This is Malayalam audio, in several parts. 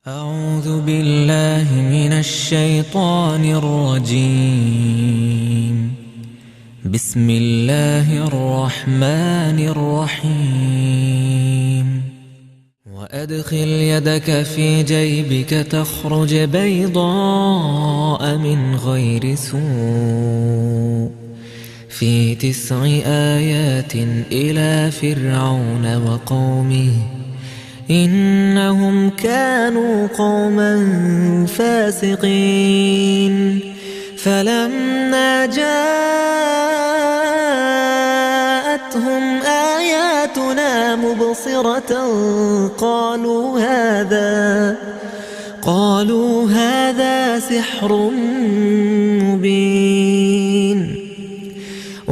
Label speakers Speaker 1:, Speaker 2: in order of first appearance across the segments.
Speaker 1: أعوذ بالله من الشيطان الرجيم. بسم الله الرحمن الرحيم. وأدخل يدك في جيبك تخرج بيضاء من غير سوء في 9 آيات إلى فرعون وقومه إنهم كانوا قوما فاسقين. فلما جاءتهم آياتنا مبصرة قالوا هذا سحر مبين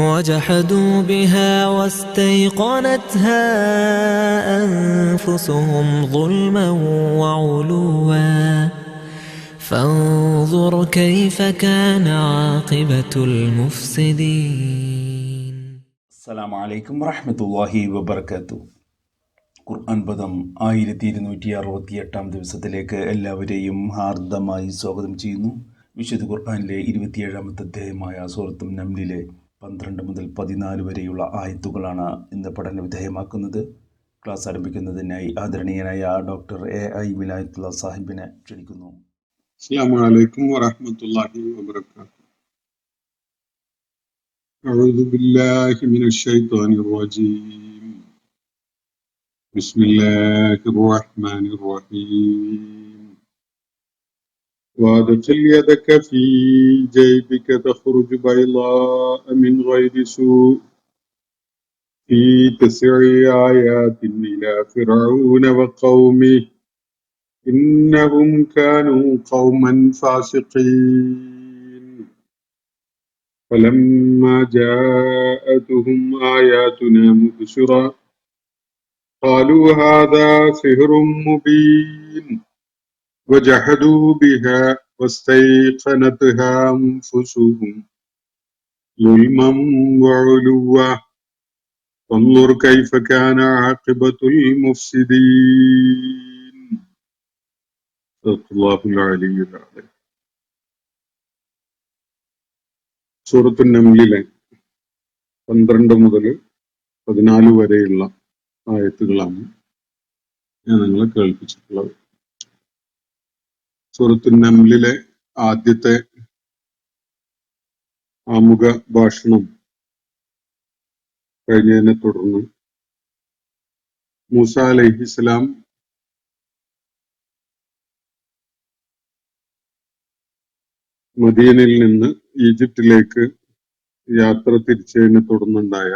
Speaker 1: وجحدوا بها واستيقنتها أنفسهم ظلما وعلوا فانظر كيف كان عاقبة المفسدين.
Speaker 2: അസ്സലാമു അലൈക്കും വറഹ്മത്തുള്ളാഹി വബറകാതുഹു. ഖുർആൻ പദം 1268 ദിവസത്തിലേക്ക് എല്ലാവരെയും ഹാർദമായി സ്വാഗതം ചെയ്യുന്നു. വിശുദ്ധ ഖുർആനിലെ 27-ാമത്തെ അധ്യായമായ സൂറത്തുൻ നംലിലെ 12 മുതൽ 14 വരെയുള്ള ആയത്തുകളാണ് ഇന്ന് പഠന വിധേയമാക്കുന്നത്. ക്ലാസ് ആരംഭിക്കുന്നതിനായി ആദരണീയനായ ഡോക്ടർ AI വിലായത്തുള്ള സാഹിബിനെ ക്ഷണിക്കുന്നു.
Speaker 3: അസ്സലാമു അലൈക്കും വറഹ്മത്തുള്ളാഹി വബറകാതുഹു. അഊദു ബില്ലാഹി മിനശ് ശൈത്വാനിർ റജീം. ബിസ്മില്ലാഹിർ റഹ്മാനിർ റഹീം. وادخل يدك في جيبك تخرج بيضاء من غير سوء في 9 آيات إلى فرعون وقومه إنهم كانوا قوما فاسقين. فلما جاءتهم آياتنا مبصرة قالوا هذا سحر مبين وجحدوا بها واستيقنتها أنفسهم ظلما وعلوا فانظر كيف كان عاقبة المفسدين. صدق الله العلي العظيم. സൂറത്തുൻ നംലിലെ 12 മുതൽ 14 വരെയുള്ള ആയത്തുകളാണ് ഞാൻ നിങ്ങളെ കേൾപ്പിച്ചിട്ടുള്ളത്. സൂറത്തുൻ നംലിലെ ആദ്യത്തെ ആമുഖ ഭാഷണം കഴിഞ്ഞതിനെ തുടർന്ന് മൂസ അലൈഹിസ്സലാം മദീനയിൽ നിന്ന് ഈജിപ്തിലേക്ക് യാത്ര തിരിച്ചതിനെ തുടർന്നുണ്ടായ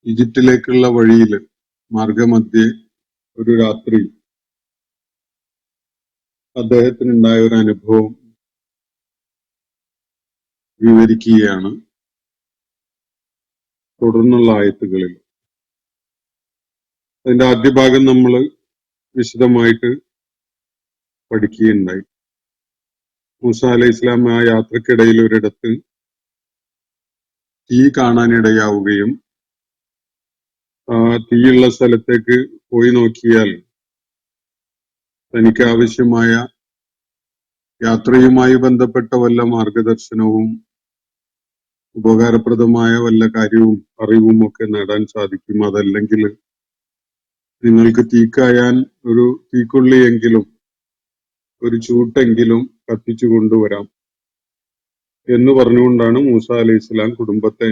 Speaker 3: ഈജിപ്തിലേക്കുള്ള വഴിയിൽ മാർഗമധ്യേ ഒരു രാത്രി അദ്ദേഹത്തിനുണ്ടായ ഒരു അനുഭവം വിവരിക്കുകയാണ് തുടർന്നുള്ള ആയത്തുകളിൽ. അതിന്റെ ആദ്യ ഭാഗം നമ്മൾ വിശദമായിട്ട് പഠിക്കുകയുണ്ടായി. മൂസ അലൈഹി ഇസ്ലാം ആ യാത്രക്കിടയിൽ ഒരിടത്ത് തീ കാണാനിടയാവുകയും ആ തീയുള്ള സ്ഥലത്തേക്ക് പോയി നോക്കിയാൽ തനിക്ക് ആവശ്യമായ യാത്രയുമായി ബന്ധപ്പെട്ട വല്ല മാർഗദർശനവും ഉപകാരപ്രദമായ വല്ല കാര്യവും അറിവും ഒക്കെ നേടാൻ സാധിക്കും. അതല്ലെങ്കിൽ നിങ്ങൾക്ക് തീക്കായാൻ ഒരു തീക്കൊള്ളിയെങ്കിലും ഒരു ചൂട്ടെങ്കിലും കത്തിച്ചു കൊണ്ടുവരാം എന്ന് പറഞ്ഞുകൊണ്ടാണ് മൂസ അലൈഹി ഇസ്ലാം കുടുംബത്തെ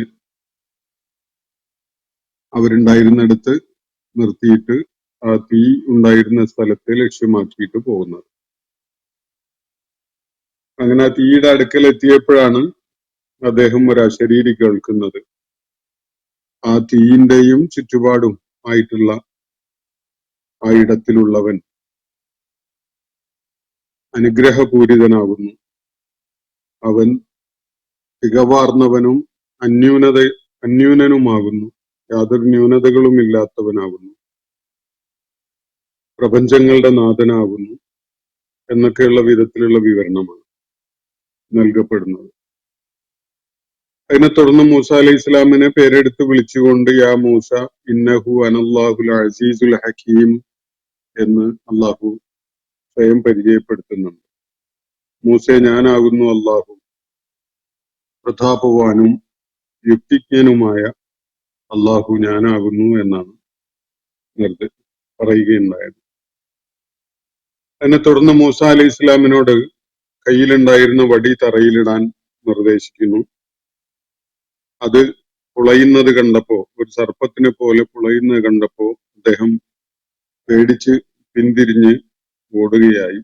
Speaker 3: അവരുണ്ടായിരുന്നിടത്ത് നിർത്തിയിട്ട് ആ തീ ഉണ്ടായിരുന്ന സ്ഥലത്തെ ലക്ഷ്യമാക്കിയിട്ട് പോകുന്നത്. അങ്ങനെ ആ തീയുടെ അടുക്കൽ എത്തിയപ്പോഴാണ് അദ്ദേഹം ഒരു അശരീരി കേൾക്കുന്നത്. ആ തീയിന്റെയും ചുറ്റുപാടും ആയിട്ടുള്ള ആ ഇടത്തിലുള്ളവൻ അനുഗ്രഹപൂരിതനാകുന്നു. അവൻ തികവാർന്നവനും അന്യൂനനുമാകുന്നു. യാതൊരു ന്യൂനതകളും ഇല്ലാത്തവനാകുന്നു. പ്രപഞ്ചങ്ങളുടെ നാഥനാകുന്നു എന്നൊക്കെയുള്ള വിധത്തിലുള്ള വിവരണമാണ് നൽകപ്പെടുന്നത്. അതിനെ തുടർന്ന് മൂസ അലൈഹി ഇസ്ലാമിനെ പേരെടുത്ത് വിളിച്ചുകൊണ്ട് യാ മൂസ ഇന്നഹു അനല്ലാഹുൽ അസീസുൽ ഹക്കീം എന്ന് അള്ളാഹു സ്വയം പരിചയപ്പെടുത്തുന്നുണ്ട്. മൂസേ, ഞാനാകുന്നു അള്ളാഹു, പ്രതാപവാനും യുക്തിജ്ഞനുമായ അള്ളാഹു ഞാനാകുന്നു എന്നാണ് പറയുകയുണ്ടായത്. അതിനെ തുടർന്ന് മൂസ അലൈഹി ഇസ്ലാമിനോട് കയ്യിലുണ്ടായിരുന്ന വടി തറയിലിടാൻ നിർദ്ദേശിക്കുന്നു. അത് പുളയുന്നത് കണ്ടപ്പോ, ഒരു സർപ്പത്തിനെ പോലെ പുളയുന്നത് കണ്ടപ്പോ അദ്ദേഹം പേടിച്ച് പിന്തിരിഞ്ഞ് ഓടുകയായി.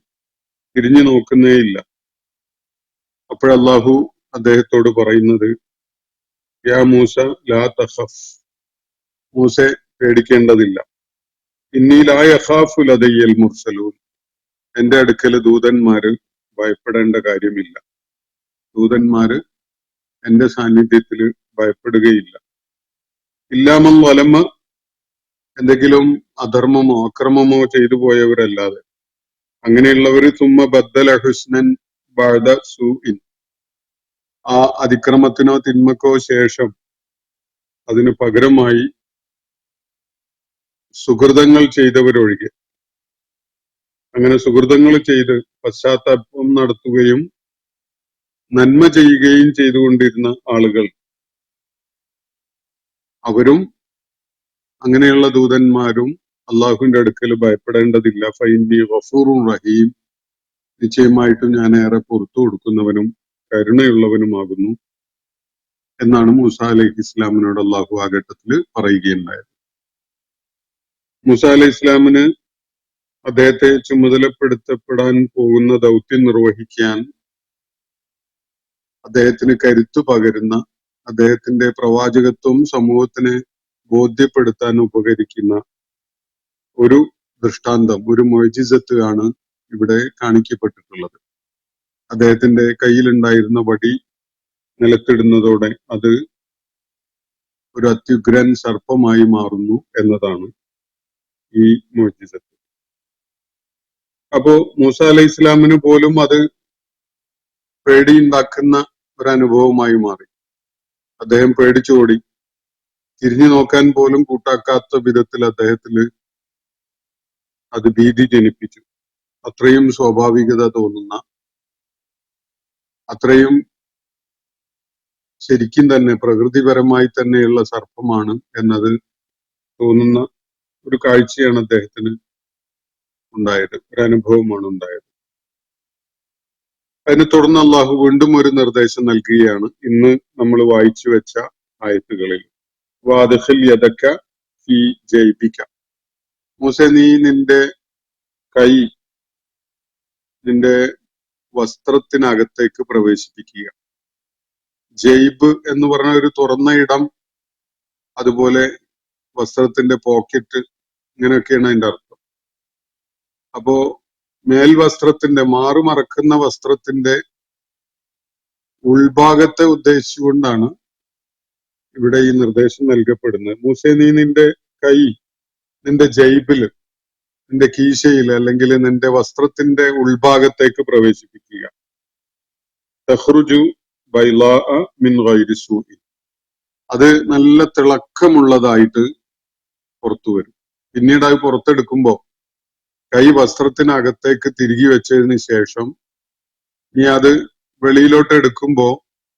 Speaker 3: തിരിഞ്ഞു നോക്കുന്നേയില്ല. അപ്പോഴല്ലാഹു അദ്ദേഹത്തോട് പറയുന്നത്, യാ മൂസ ലാ തഖഫ്, മൂസെ പേടിക്കേണ്ടതില്ല. ഇന്നി ലാ യഖാഫു ലദയ്യൽ മുർസലൂൻ, എന്റെ അടുക്കൽ ദൂതന്മാര് ഭയപ്പെടേണ്ട കാര്യമില്ല. ദൂതന്മാര് എന്റെ സാന്നിധ്യത്തിൽ ഭയപ്പെടുകയില്ല. ഇല്ലാമൻ വലമ, എന്തെങ്കിലും അധർമ്മമോ അക്രമമോ ചെയ്തു പോയവരല്ലാതെ. അങ്ങനെയുള്ളവര് സുമ്മ ബദ്ദല ഹുസ്നൻ ബഅദ സൂഇൻ, ആ അതിക്രമത്തിനോ തിന്മക്കോ ശേഷം അതിന് പകരമായി സുഹൃതങ്ങൾ ചെയ്തവരൊഴികെ, അങ്ങനെ സുഹൃതങ്ങൾ ചെയ്ത് പശ്ചാത്താപം നടത്തുകയും നന്മ ചെയ്യുകയും ചെയ്തുകൊണ്ടിരുന്ന ആളുകൾ, അവരും അങ്ങനെയുള്ള ദൂതന്മാരും അള്ളാഹുവിന്റെ അടുക്കൽ ഭയപ്പെടേണ്ടതില്ല. ഫൈനി ഗഫൂറുർ റഹീം, നിശ്ചയമായിട്ടും ഞാൻ ഏറെ പുറത്തു കൊടുക്കുന്നവനും കരുണയുള്ളവനുമാകുന്നു എന്നാണ് മൂസ അലൈഹി ഇസ്ലാമിനോട് അള്ളാഹു ആ ഘട്ടത്തിൽ പറയുകയുണ്ടായത്. മൂസ അലൈഹി ഇസ്ലാമിന് അദ്ദേഹത്തെ ചുമതലപ്പെടുത്തപ്പെടാൻ പോകുന്ന ദൗത്യം നിർവഹിക്കാൻ അദ്ദേഹത്തിന് കരുത്തു പകരുന്ന, അദ്ദേഹത്തിന്റെ പ്രവാചകത്വം സമൂഹത്തിന് ബോധ്യപ്പെടുത്താൻ ഉപകരിക്കുന്ന ഒരു ദൃഷ്ടാന്തം, ഒരു മുഅ്ജിസത്ത് ആണ് ഇവിടെ കാണിക്കപ്പെട്ടിട്ടുള്ളത്. അദ്ദേഹത്തിന്റെ കയ്യിലുണ്ടായിരുന്ന വടി നിലത്തിടുന്നതോടെ അത് ഒരു അത്യുഗ്രൻ സർപ്പമായി മാറുന്നു എന്നതാണ് ഈ മുഅ്ജിസത്ത്. അപ്പോ മൂസ അലൈഹി ഇസ്ലാമിന് പോലും അത് പേടിയുണ്ടാക്കുന്ന ഒരു അനുഭവമായി മാറി. അദ്ദേഹം പേടിച്ചോടി. തിരിഞ്ഞു നോക്കാൻ പോലും കൂട്ടാക്കാത്ത വിധത്തിൽ അദ്ദേഹത്തില് അത് ഭീതി ജനിപ്പിച്ചു. അത്രയും സ്വാഭാവികത തോന്നുന്ന, അത്രയും ശരിക്കും തന്നെ പ്രകൃതിപരമായി തന്നെയുള്ള സർപ്പമാണ് എന്നത് തോന്നുന്ന ഒരു കാഴ്ചയാണ് അദ്ദേഹത്തിന് ഉണ്ടായത്, ഒരു അനുഭവമാണ് ഉണ്ടായത്. അതിനെ തുടർന്ന് അള്ളാഹു വീണ്ടും ഒരു നിർദ്ദേശം നൽകുകയാണ് ഇന്ന് നമ്മൾ വായിച്ചു വെച്ച ആയത്തുകളിൽ. വാദഖിൽ യദക ഫീ ജൈബിക, മൂസേ നീ നിന്റെ കൈ നിന്റെ വസ്ത്രത്തിനകത്തേക്ക് പ്രവേശിപ്പിക്കുക. ജൈബ് എന്ന് പറഞ്ഞ ഒരു തുറന്ന ഇടം, അതുപോലെ വസ്ത്രത്തിന്റെ പോക്കറ്റ്, ഇങ്ങനെയൊക്കെയാണ് അതിന്റെ അർത്ഥം. അപ്പോ മേൽവസ്ത്രത്തിന്റെ, മാറുമറക്കുന്ന വസ്ത്രത്തിന്റെ ഉൾഭാഗത്തെ ഉദ്ദേശിച്ചുകൊണ്ടാണ് ഇവിടെ ഈ നിർദ്ദേശം നൽകപ്പെടുന്നത്. മൂസേ നീ നിന്റെ കൈ നിന്റെ ജൈബില്, നിന്റെ കീശയിൽ, അല്ലെങ്കിൽ നിന്റെ വസ്ത്രത്തിന്റെ ഉൾഭാഗത്തേക്ക് പ്രവേശിപ്പിക്കുക. തഖ്റുജു ബൈളാഅ മിൻ ഗൈരി സൂഇ, അത് നല്ല തിളക്കമുള്ളതായിട്ട് പുറത്തു വരും. പിന്നീട് അത് പുറത്തെടുക്കുമ്പോ കൈ വസ്ത്രത്തിനകത്തേക്ക് തിരികെ വെച്ചതിന് ശേഷം നീ അത് വെളിയിലോട്ട് എടുക്കുമ്പോ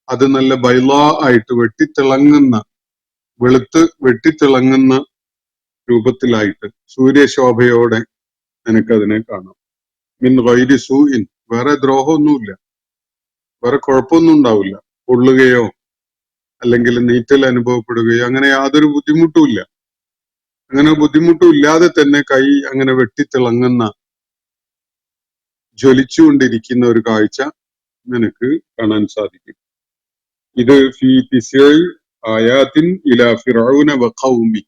Speaker 3: അത് നല്ല ബൈളാ ആയിട്ട് വെട്ടിത്തിളങ്ങുന്ന, വെളുത്ത് വെട്ടിത്തിളങ്ങുന്ന രൂപത്തിലായിട്ട് സൂര്യശോഭയോടെ നിനക്കതിനെ കാണാം. മിൻ ഗൈരി സൂഇൻ, വേറെ ദ്രോഹമൊന്നുമില്ല, വേറെ കുഴപ്പമൊന്നും ഉണ്ടാവില്ല. പൊള്ളുകയോ അല്ലെങ്കിൽ നീറ്റൽ അനുഭവപ്പെടുകയോ അങ്ങനെ യാതൊരു ബുദ്ധിമുട്ടുമില്ല. അങ്ങനെ ബുദ്ധിമുട്ടും ഇല്ലാതെ തന്നെ കൈ അങ്ങനെ വെട്ടിത്തിളങ്ങുന്ന, ജ്വലിച്ചുകൊണ്ടിരിക്കുന്ന ഒരു കാഴ്ച നിനക്ക് കാണാൻ സാധിക്കും. ഇത് ഫീ തിസ്ഇ ആയാത്തിൻ ഇലാ ഫിർഔന വഖൗമി,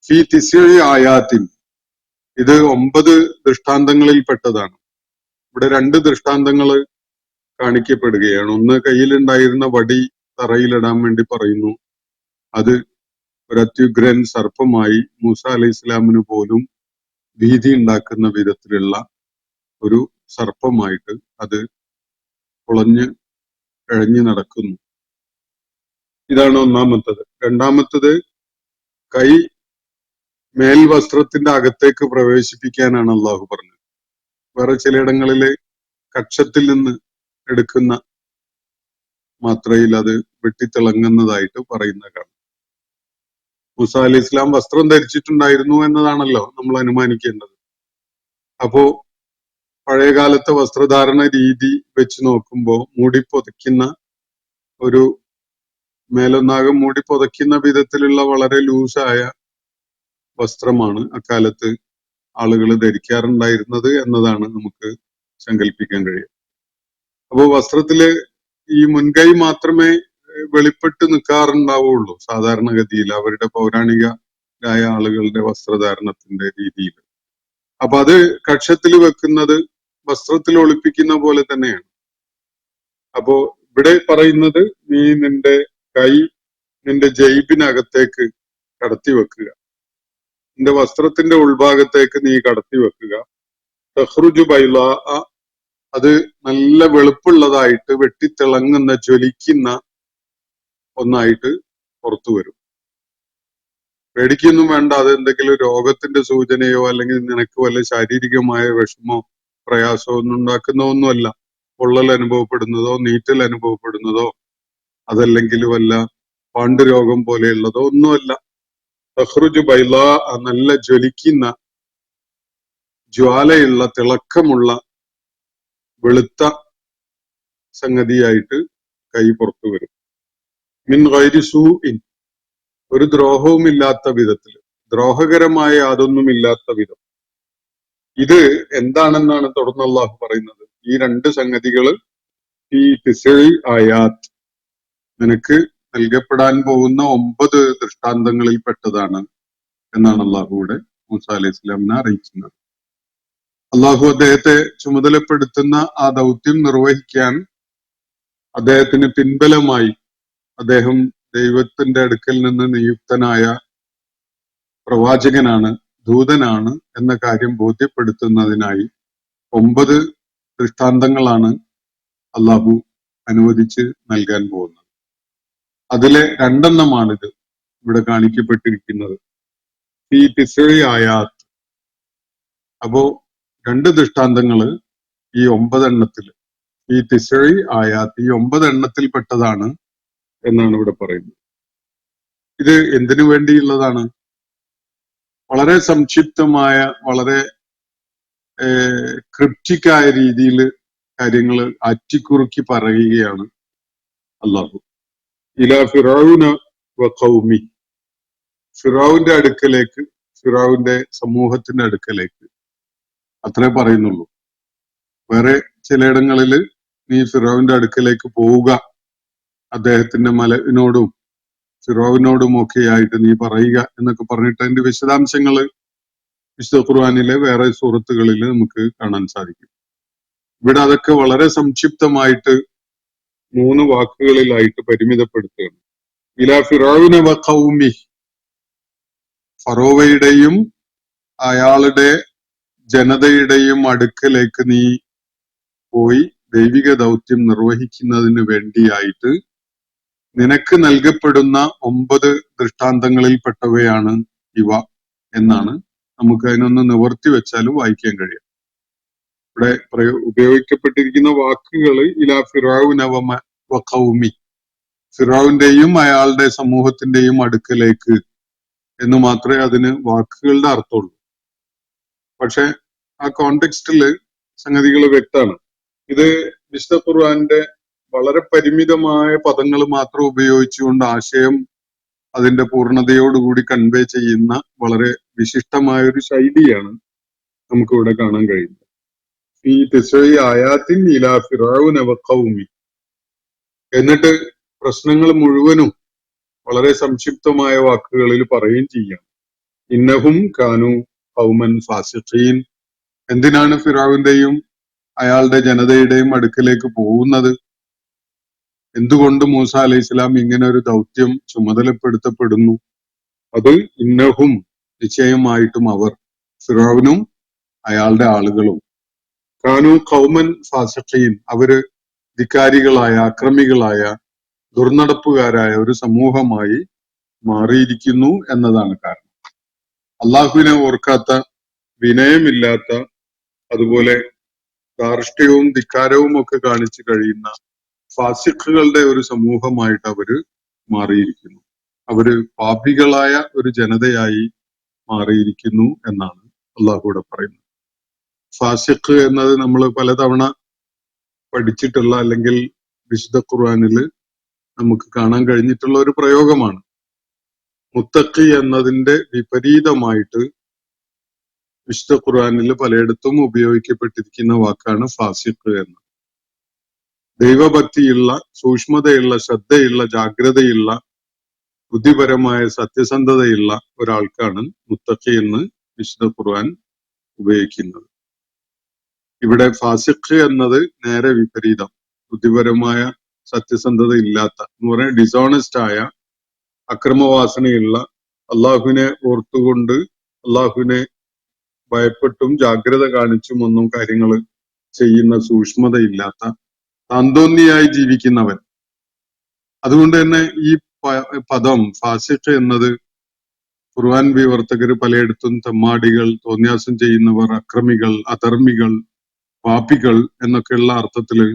Speaker 3: ഫീ തിസ്ഇ ആയാത്തിൻ, ഇത് 9 ദൃഷ്ടാന്തങ്ങളിൽ പെട്ടതാണ്. ഇവിടെ 2 ദൃഷ്ടാന്തങ്ങൾ കാണിക്കപ്പെടുകയാണ്. ഒന്ന്, കയ്യിലുണ്ടായിരുന്ന വടി തറയിലിടാൻ വേണ്ടി പറയുന്നു. അത് ഒരു അത്യുഗ്രൻ സർപ്പമായി മൂസ അലൈഹി ഇസ്ലാമിന് പോലും ഭീതി ഉണ്ടാക്കുന്ന വിധത്തിലുള്ള ഒരു സർപ്പമായിട്ട് അത് കുളഞ്ഞ് ഇഴഞ്ഞു നടക്കുന്നു. ഇതാണ് ഒന്നാമത്തത്. രണ്ടാമത്തത്, കൈ മേൽവസ്ത്രത്തിന്റെ അകത്തേക്ക് പ്രവേശിപ്പിക്കാനാണ് അള്ളാഹു പറഞ്ഞത്. വേറെ ചിലയിടങ്ങളില് കക്ഷത്തിൽ നിന്ന് എടുക്കുന്ന മാത്രയിൽ അത് വെട്ടിത്തിളങ്ങുന്നതായിട്ട് പറയുന്ന കാണാം. മൂസ അലി ഇസ്ലാം വസ്ത്രം ധരിച്ചിട്ടുണ്ടായിരുന്നു എന്നതാണല്ലോ നമ്മൾ അനുമാനിക്കേണ്ടത്. അപ്പോ പഴയകാലത്തെ വസ്ത്രധാരണ രീതി വെച്ച് നോക്കുമ്പോൾ മൂടിപ്പൊതയ്ക്കുന്ന ഒരു മേലൊന്നാകം മൂടിപ്പൊതയ്ക്കുന്ന വിധത്തിലുള്ള വളരെ ലൂസായ വസ്ത്രമാണ് അക്കാലത്ത് ആളുകൾ ധരിക്കാറുണ്ടായിരുന്നത് എന്നതാണ് നമുക്ക് സങ്കല്പിക്കാൻ കഴിയുക. അപ്പോൾ വസ്ത്രത്തില് ഈ മുൻകൈ മാത്രമേ വെളിപ്പെട്ട് നിൽക്കാറുണ്ടാവുള്ളൂ സാധാരണഗതിയിൽ അവരുടെ പൗരാണികരായ ആളുകളുടെ വസ്ത്രധാരണത്തിന്റെ രീതിയിൽ. അപ്പൊ അത് കക്ഷത്തിൽ വെക്കുന്നത് വസ്ത്രത്തിൽ ഒളിപ്പിക്കുന്ന പോലെ തന്നെയാണ്. അപ്പോ ഇവിടെ പറയുന്നത് നീ നിന്റെ കൈ നിന്റെ ജൈബിനകത്തേക്ക് കടത്തി വെക്കുക, നിന്റെ വസ്ത്രത്തിന്റെ ഉൾഭാഗത്തേക്ക് നീ കടത്തി വെക്കുക. തഖ്റുജു ബൈളാ, അത് നല്ല വെളുപ്പുള്ളതായിട്ട് വെട്ടിത്തിളങ്ങുന്ന ജ്വലിക്കുന്ന ഒന്നായിട്ട് പുറത്തു വരും. പേടിക്കൊന്നും വേണ്ട, അത് എന്തെങ്കിലും രോഗത്തിന്റെ സൂചനയോ അല്ലെങ്കിൽ നിനക്ക് വല്ല ശാരീരികമായ വിഷമോ പ്രയാസമോ ഒന്നും ഉണ്ടാക്കുന്ന ഒന്നുമല്ല. പൊള്ളൽ അനുഭവപ്പെടുന്നതോ നീറ്റൽ അനുഭവപ്പെടുന്നതോ അതല്ലെങ്കിൽ വല്ല പാണ്ഡുരോഗം പോലെയുള്ളതോ ഒന്നുമല്ല. തഖ്റുജു ബൈളാ, നല്ല ജ്വലിക്കുന്ന ജ്വാലയുള്ള തിളക്കമുള്ള വെളുത്ത സംഗതിയായിട്ട് കൈ പുറത്തു വരും. മിൻ ഗൈരി സൂഇൻ, ഒരു ദ്രോഹവുമില്ലാത്ത വിധത്തിൽ, ദ്രോഹകരമായ യാതൊന്നുമില്ലാത്ത വിധം. ഇത് എന്താണെന്നാണ് തുടർന്ന് അള്ളാഹു പറയുന്നത്. ഈ രണ്ട് സംഗതികള് ഈ 9 ആയാത്ത്, നിനക്ക് നൽകപ്പെടാൻ പോകുന്ന 9 ദൃഷ്ടാന്തങ്ങളിൽ പെട്ടതാണ് എന്നാണ് അള്ളാഹുവിടെ മൂസ അലൈഹി ഇസ്ലാമിനെ അറിയിക്കുന്നത്. അള്ളാഹു അദ്ദേഹത്തെ ചുമതലപ്പെടുത്തുന്ന ആ ദൗത്യം നിർവഹിക്കാൻ അദ്ദേഹത്തിന് പിൻബലമായി അദ്ദേഹം ദൈവത്തിന്റെ അടുക്കൽ നിന്ന് നിയുക്തനായ പ്രവാചകനാണ്, ദൂതനാണ് എന്ന കാര്യം ബോധ്യപ്പെടുത്തുന്നതിനായി 9 ദൃഷ്ടാന്തങ്ങളാണ് അള്ളാഹു അനുവദിച്ച് നൽകാൻ പോകുന്നത്. അതിലെ 2 എണ്ണമാണിത് ഇവിടെ കാണിക്കപ്പെട്ടിരിക്കുന്നത്. ഈ 9 ആയാത്ത്. അപ്പോ 2 ദൃഷ്ടാന്തങ്ങള് ഈ 9 എണ്ണത്തില്, ഈ 9 ആയാത്ത് ഈ 9 എണ്ണത്തിൽ പെട്ടതാണ് എന്നാണ് ഇവിടെ പറയുന്നത്. ഇത് എന്തിനു വേണ്ടിയുള്ളതാണ്? വളരെ സംക്ഷിപ്തമായ, വളരെ ക്രിപ്റ്റിക്കായ രീതിയിൽ കാര്യങ്ങൾ അറ്റിക്കുറുക്കി പറയുകയാണ് അള്ളാഹു. ഇലാ ഫിറൗന വ ഖൗമി, ഫിറൗന്റെ അടുക്കലേക്ക്, ഫിറൗന്റെ സമൂഹത്തിന്റെ അടുക്കലേക്ക് അത്രേ പറയുന്നുള്ളൂ. വേറെ ചിലയിടങ്ങളില് നീ ഫിറൗന്റെ അടുക്കലേക്ക് പോവുക, അദ്ദേഹത്തിന്റെ മലവിനോടും ഫിറോവിനോടും ഒക്കെ ആയിട്ട് നീ പറയുക എന്നൊക്കെ പറഞ്ഞിട്ട് അതിന്റെ വിശദാംശങ്ങള് വിശുദ്ധ ഖുർആനിലെ വേറെ സൂറത്തുകളിൽ നമുക്ക് കാണാൻ സാധിക്കും. ഇവിടെ അതൊക്കെ വളരെ സംക്ഷിപ്തമായിട്ട് 3 വാക്കുകളിലായിട്ട് പരിമിതപ്പെടുത്തുകയാണ്. ഇലാ ഫിറൗന വ ഖൗമി, ഫറോവയുടെയും അയാളുടെ ജനതയുടെയും അടുക്കലേക്ക് നീ പോയി ദൈവിക ദൗത്യം നിർവഹിക്കുന്നതിന് വേണ്ടിയായിട്ട് നിനക്ക് നൽകപ്പെടുന്ന 9 ദൃഷ്ടാന്തങ്ങളിൽ പെട്ടവയാണ് ഇവ എന്നാണ് നമുക്ക് അതിനൊന്ന് നിവർത്തി വെച്ചാലും വായിക്കാൻ കഴിയും. ഇവിടെ ഉപയോഗിക്കപ്പെട്ടിരിക്കുന്ന വാക്കുകൾ ഇലാ ഫിറൗന വ ഖൗമി, ഫിറൗന്റെയും അയാളുടെ സമൂഹത്തിന്റെയും അടുക്കലേക്ക് എന്ന് മാത്രമേ അതിന് വാക്കുകളുടെ അർത്ഥമുള്ളൂ. പക്ഷെ ആ കോണ്ടെക്സ്റ്റില് സംഗതികൾ വ്യക്തമാണ്. ഇത് വിശുദ്ധ ഖുർആന്റെ വളരെ പരിമിതമായ പദങ്ങൾ മാത്രം ഉപയോഗിച്ചുകൊണ്ട് ആശയം അതിന്റെ പൂർണ്ണതയോടുകൂടി കൺവേ ചെയ്യുന്ന വളരെ വിശിഷ്ടമായ ഒരു ശൈലിയാണ് നമുക്കിവിടെ കാണാൻ കഴിയുന്നത്. ഈ 9 ആയാത്തിൻ ഇലാ ഫിറൗന വ ഖൗമി, എന്നിട്ട് പ്രശ്നങ്ങൾ മുഴുവനും വളരെ സംക്ഷിപ്തമായ വാക്കുകളിൽ പറയുകയും ചെയ്യാം. ഇന്നഹും കാനു ഖൗമൻ ഫാസിഖീൻ, എന്തിനാണ് ഫിറൗന്റെയും അയാളുടെ ജനതയുടെയും അടുക്കലേക്ക് പോകുന്നത്? എന്തുകൊണ്ട് മൂസ അലൈഹി ഇസ്ലാം ഇങ്ങനെ ഒരു ദൗത്യം ചുമതലപ്പെടുത്തപ്പെടുന്നു? അത് ഇന്നഹും, നിശ്ചയമായിട്ടും അവർ, ഫിറൗനും അയാളുടെ ആളുകളും, കാനു ഖൗമൻ ഫാസിഖീൻ, അവര് ധിക്കാരികളായ, അക്രമികളായ, ദുർനടപ്പുകാരായ ഒരു സമൂഹമായി മാറിയിരിക്കുന്നു എന്നതാണ് കാരണം. അള്ളാഹുവിനെ ഓർക്കാത്ത, വിനയമില്ലാത്ത, അതുപോലെ ധാർഷ്ട്യവും ധിക്കാരവും ഒക്കെ കാണിച്ചു കഴിയുന്ന ഫാസിഖുകളുടെ ഒരു സമൂഹമായിട്ട് അവര് മാറിയിരിക്കുന്നു. അവര് പാപികളായ ഒരു ജനതയായി മാറിയിരിക്കുന്നു എന്നാണ് അള്ളാഹുവിടെ പറയുന്നത്. ഫാസിഖ് എന്നത് നമ്മൾ പലതവണ പഠിച്ചിട്ടുള്ള, അല്ലെങ്കിൽ വിശുദ്ധ ഖുർആനിൽ നമുക്ക് കാണാൻ കഴിഞ്ഞിട്ടുള്ള ഒരു പ്രയോഗമാണ്. മുത്തഖി എന്നതിന്റെ വിപരീതമായിട്ട് വിശുദ്ധ ഖുർആനിൽ പലയിടത്തും ഉപയോഗിക്കപ്പെട്ടിരിക്കുന്ന വാക്കാണ് ഫാസിഖ് എന്ന്. ദൈവഭക്തിയുള്ള, സൂക്ഷ്മതയുള്ള, ശ്രദ്ധയുള്ള, ജാഗ്രതയുള്ള, ബുദ്ധിപരമായ സത്യസന്ധതയുള്ള ഒരാൾക്കാണ് മുത്തഖി എന്ന് വിശുദ്ധ ഖുർആൻ ഉപയോഗിക്കുന്നത്. ഇവിടെ ഫാസിഖ് എന്നത് നേരെ വിപരീതം, ബുദ്ധിപരമായ സത്യസന്ധത ഇല്ലാത്ത എന്ന് പറയാൻ ഡിസോണസ്റ്റ് ആയ, അക്രമവാസനയുള്ള, അള്ളാഹുവിനെ ഓർത്തുകൊണ്ട് അള്ളാഹുവിനെ ഭയപ്പെട്ടും ജാഗ്രത കാണിച്ചും ഒന്നും കാര്യങ്ങൾ ചെയ്യുന്ന സൂക്ഷ്മതയില്ലാത്ത, താന്തോന്നിയായി ജീവിക്കുന്നവൻ. അതുകൊണ്ട് തന്നെ ഈ പദം ഫാസിഖ് എന്നത് ഖുർആൻ വിവർത്തകർ പലയിടത്തും തെമ്മാടികൾ, തോന്യാസം ചെയ്യുന്നവർ, അക്രമികൾ, അധർമ്മികൾ, പാപികൾ എന്നൊക്കെയുള്ള അർത്ഥത്തില്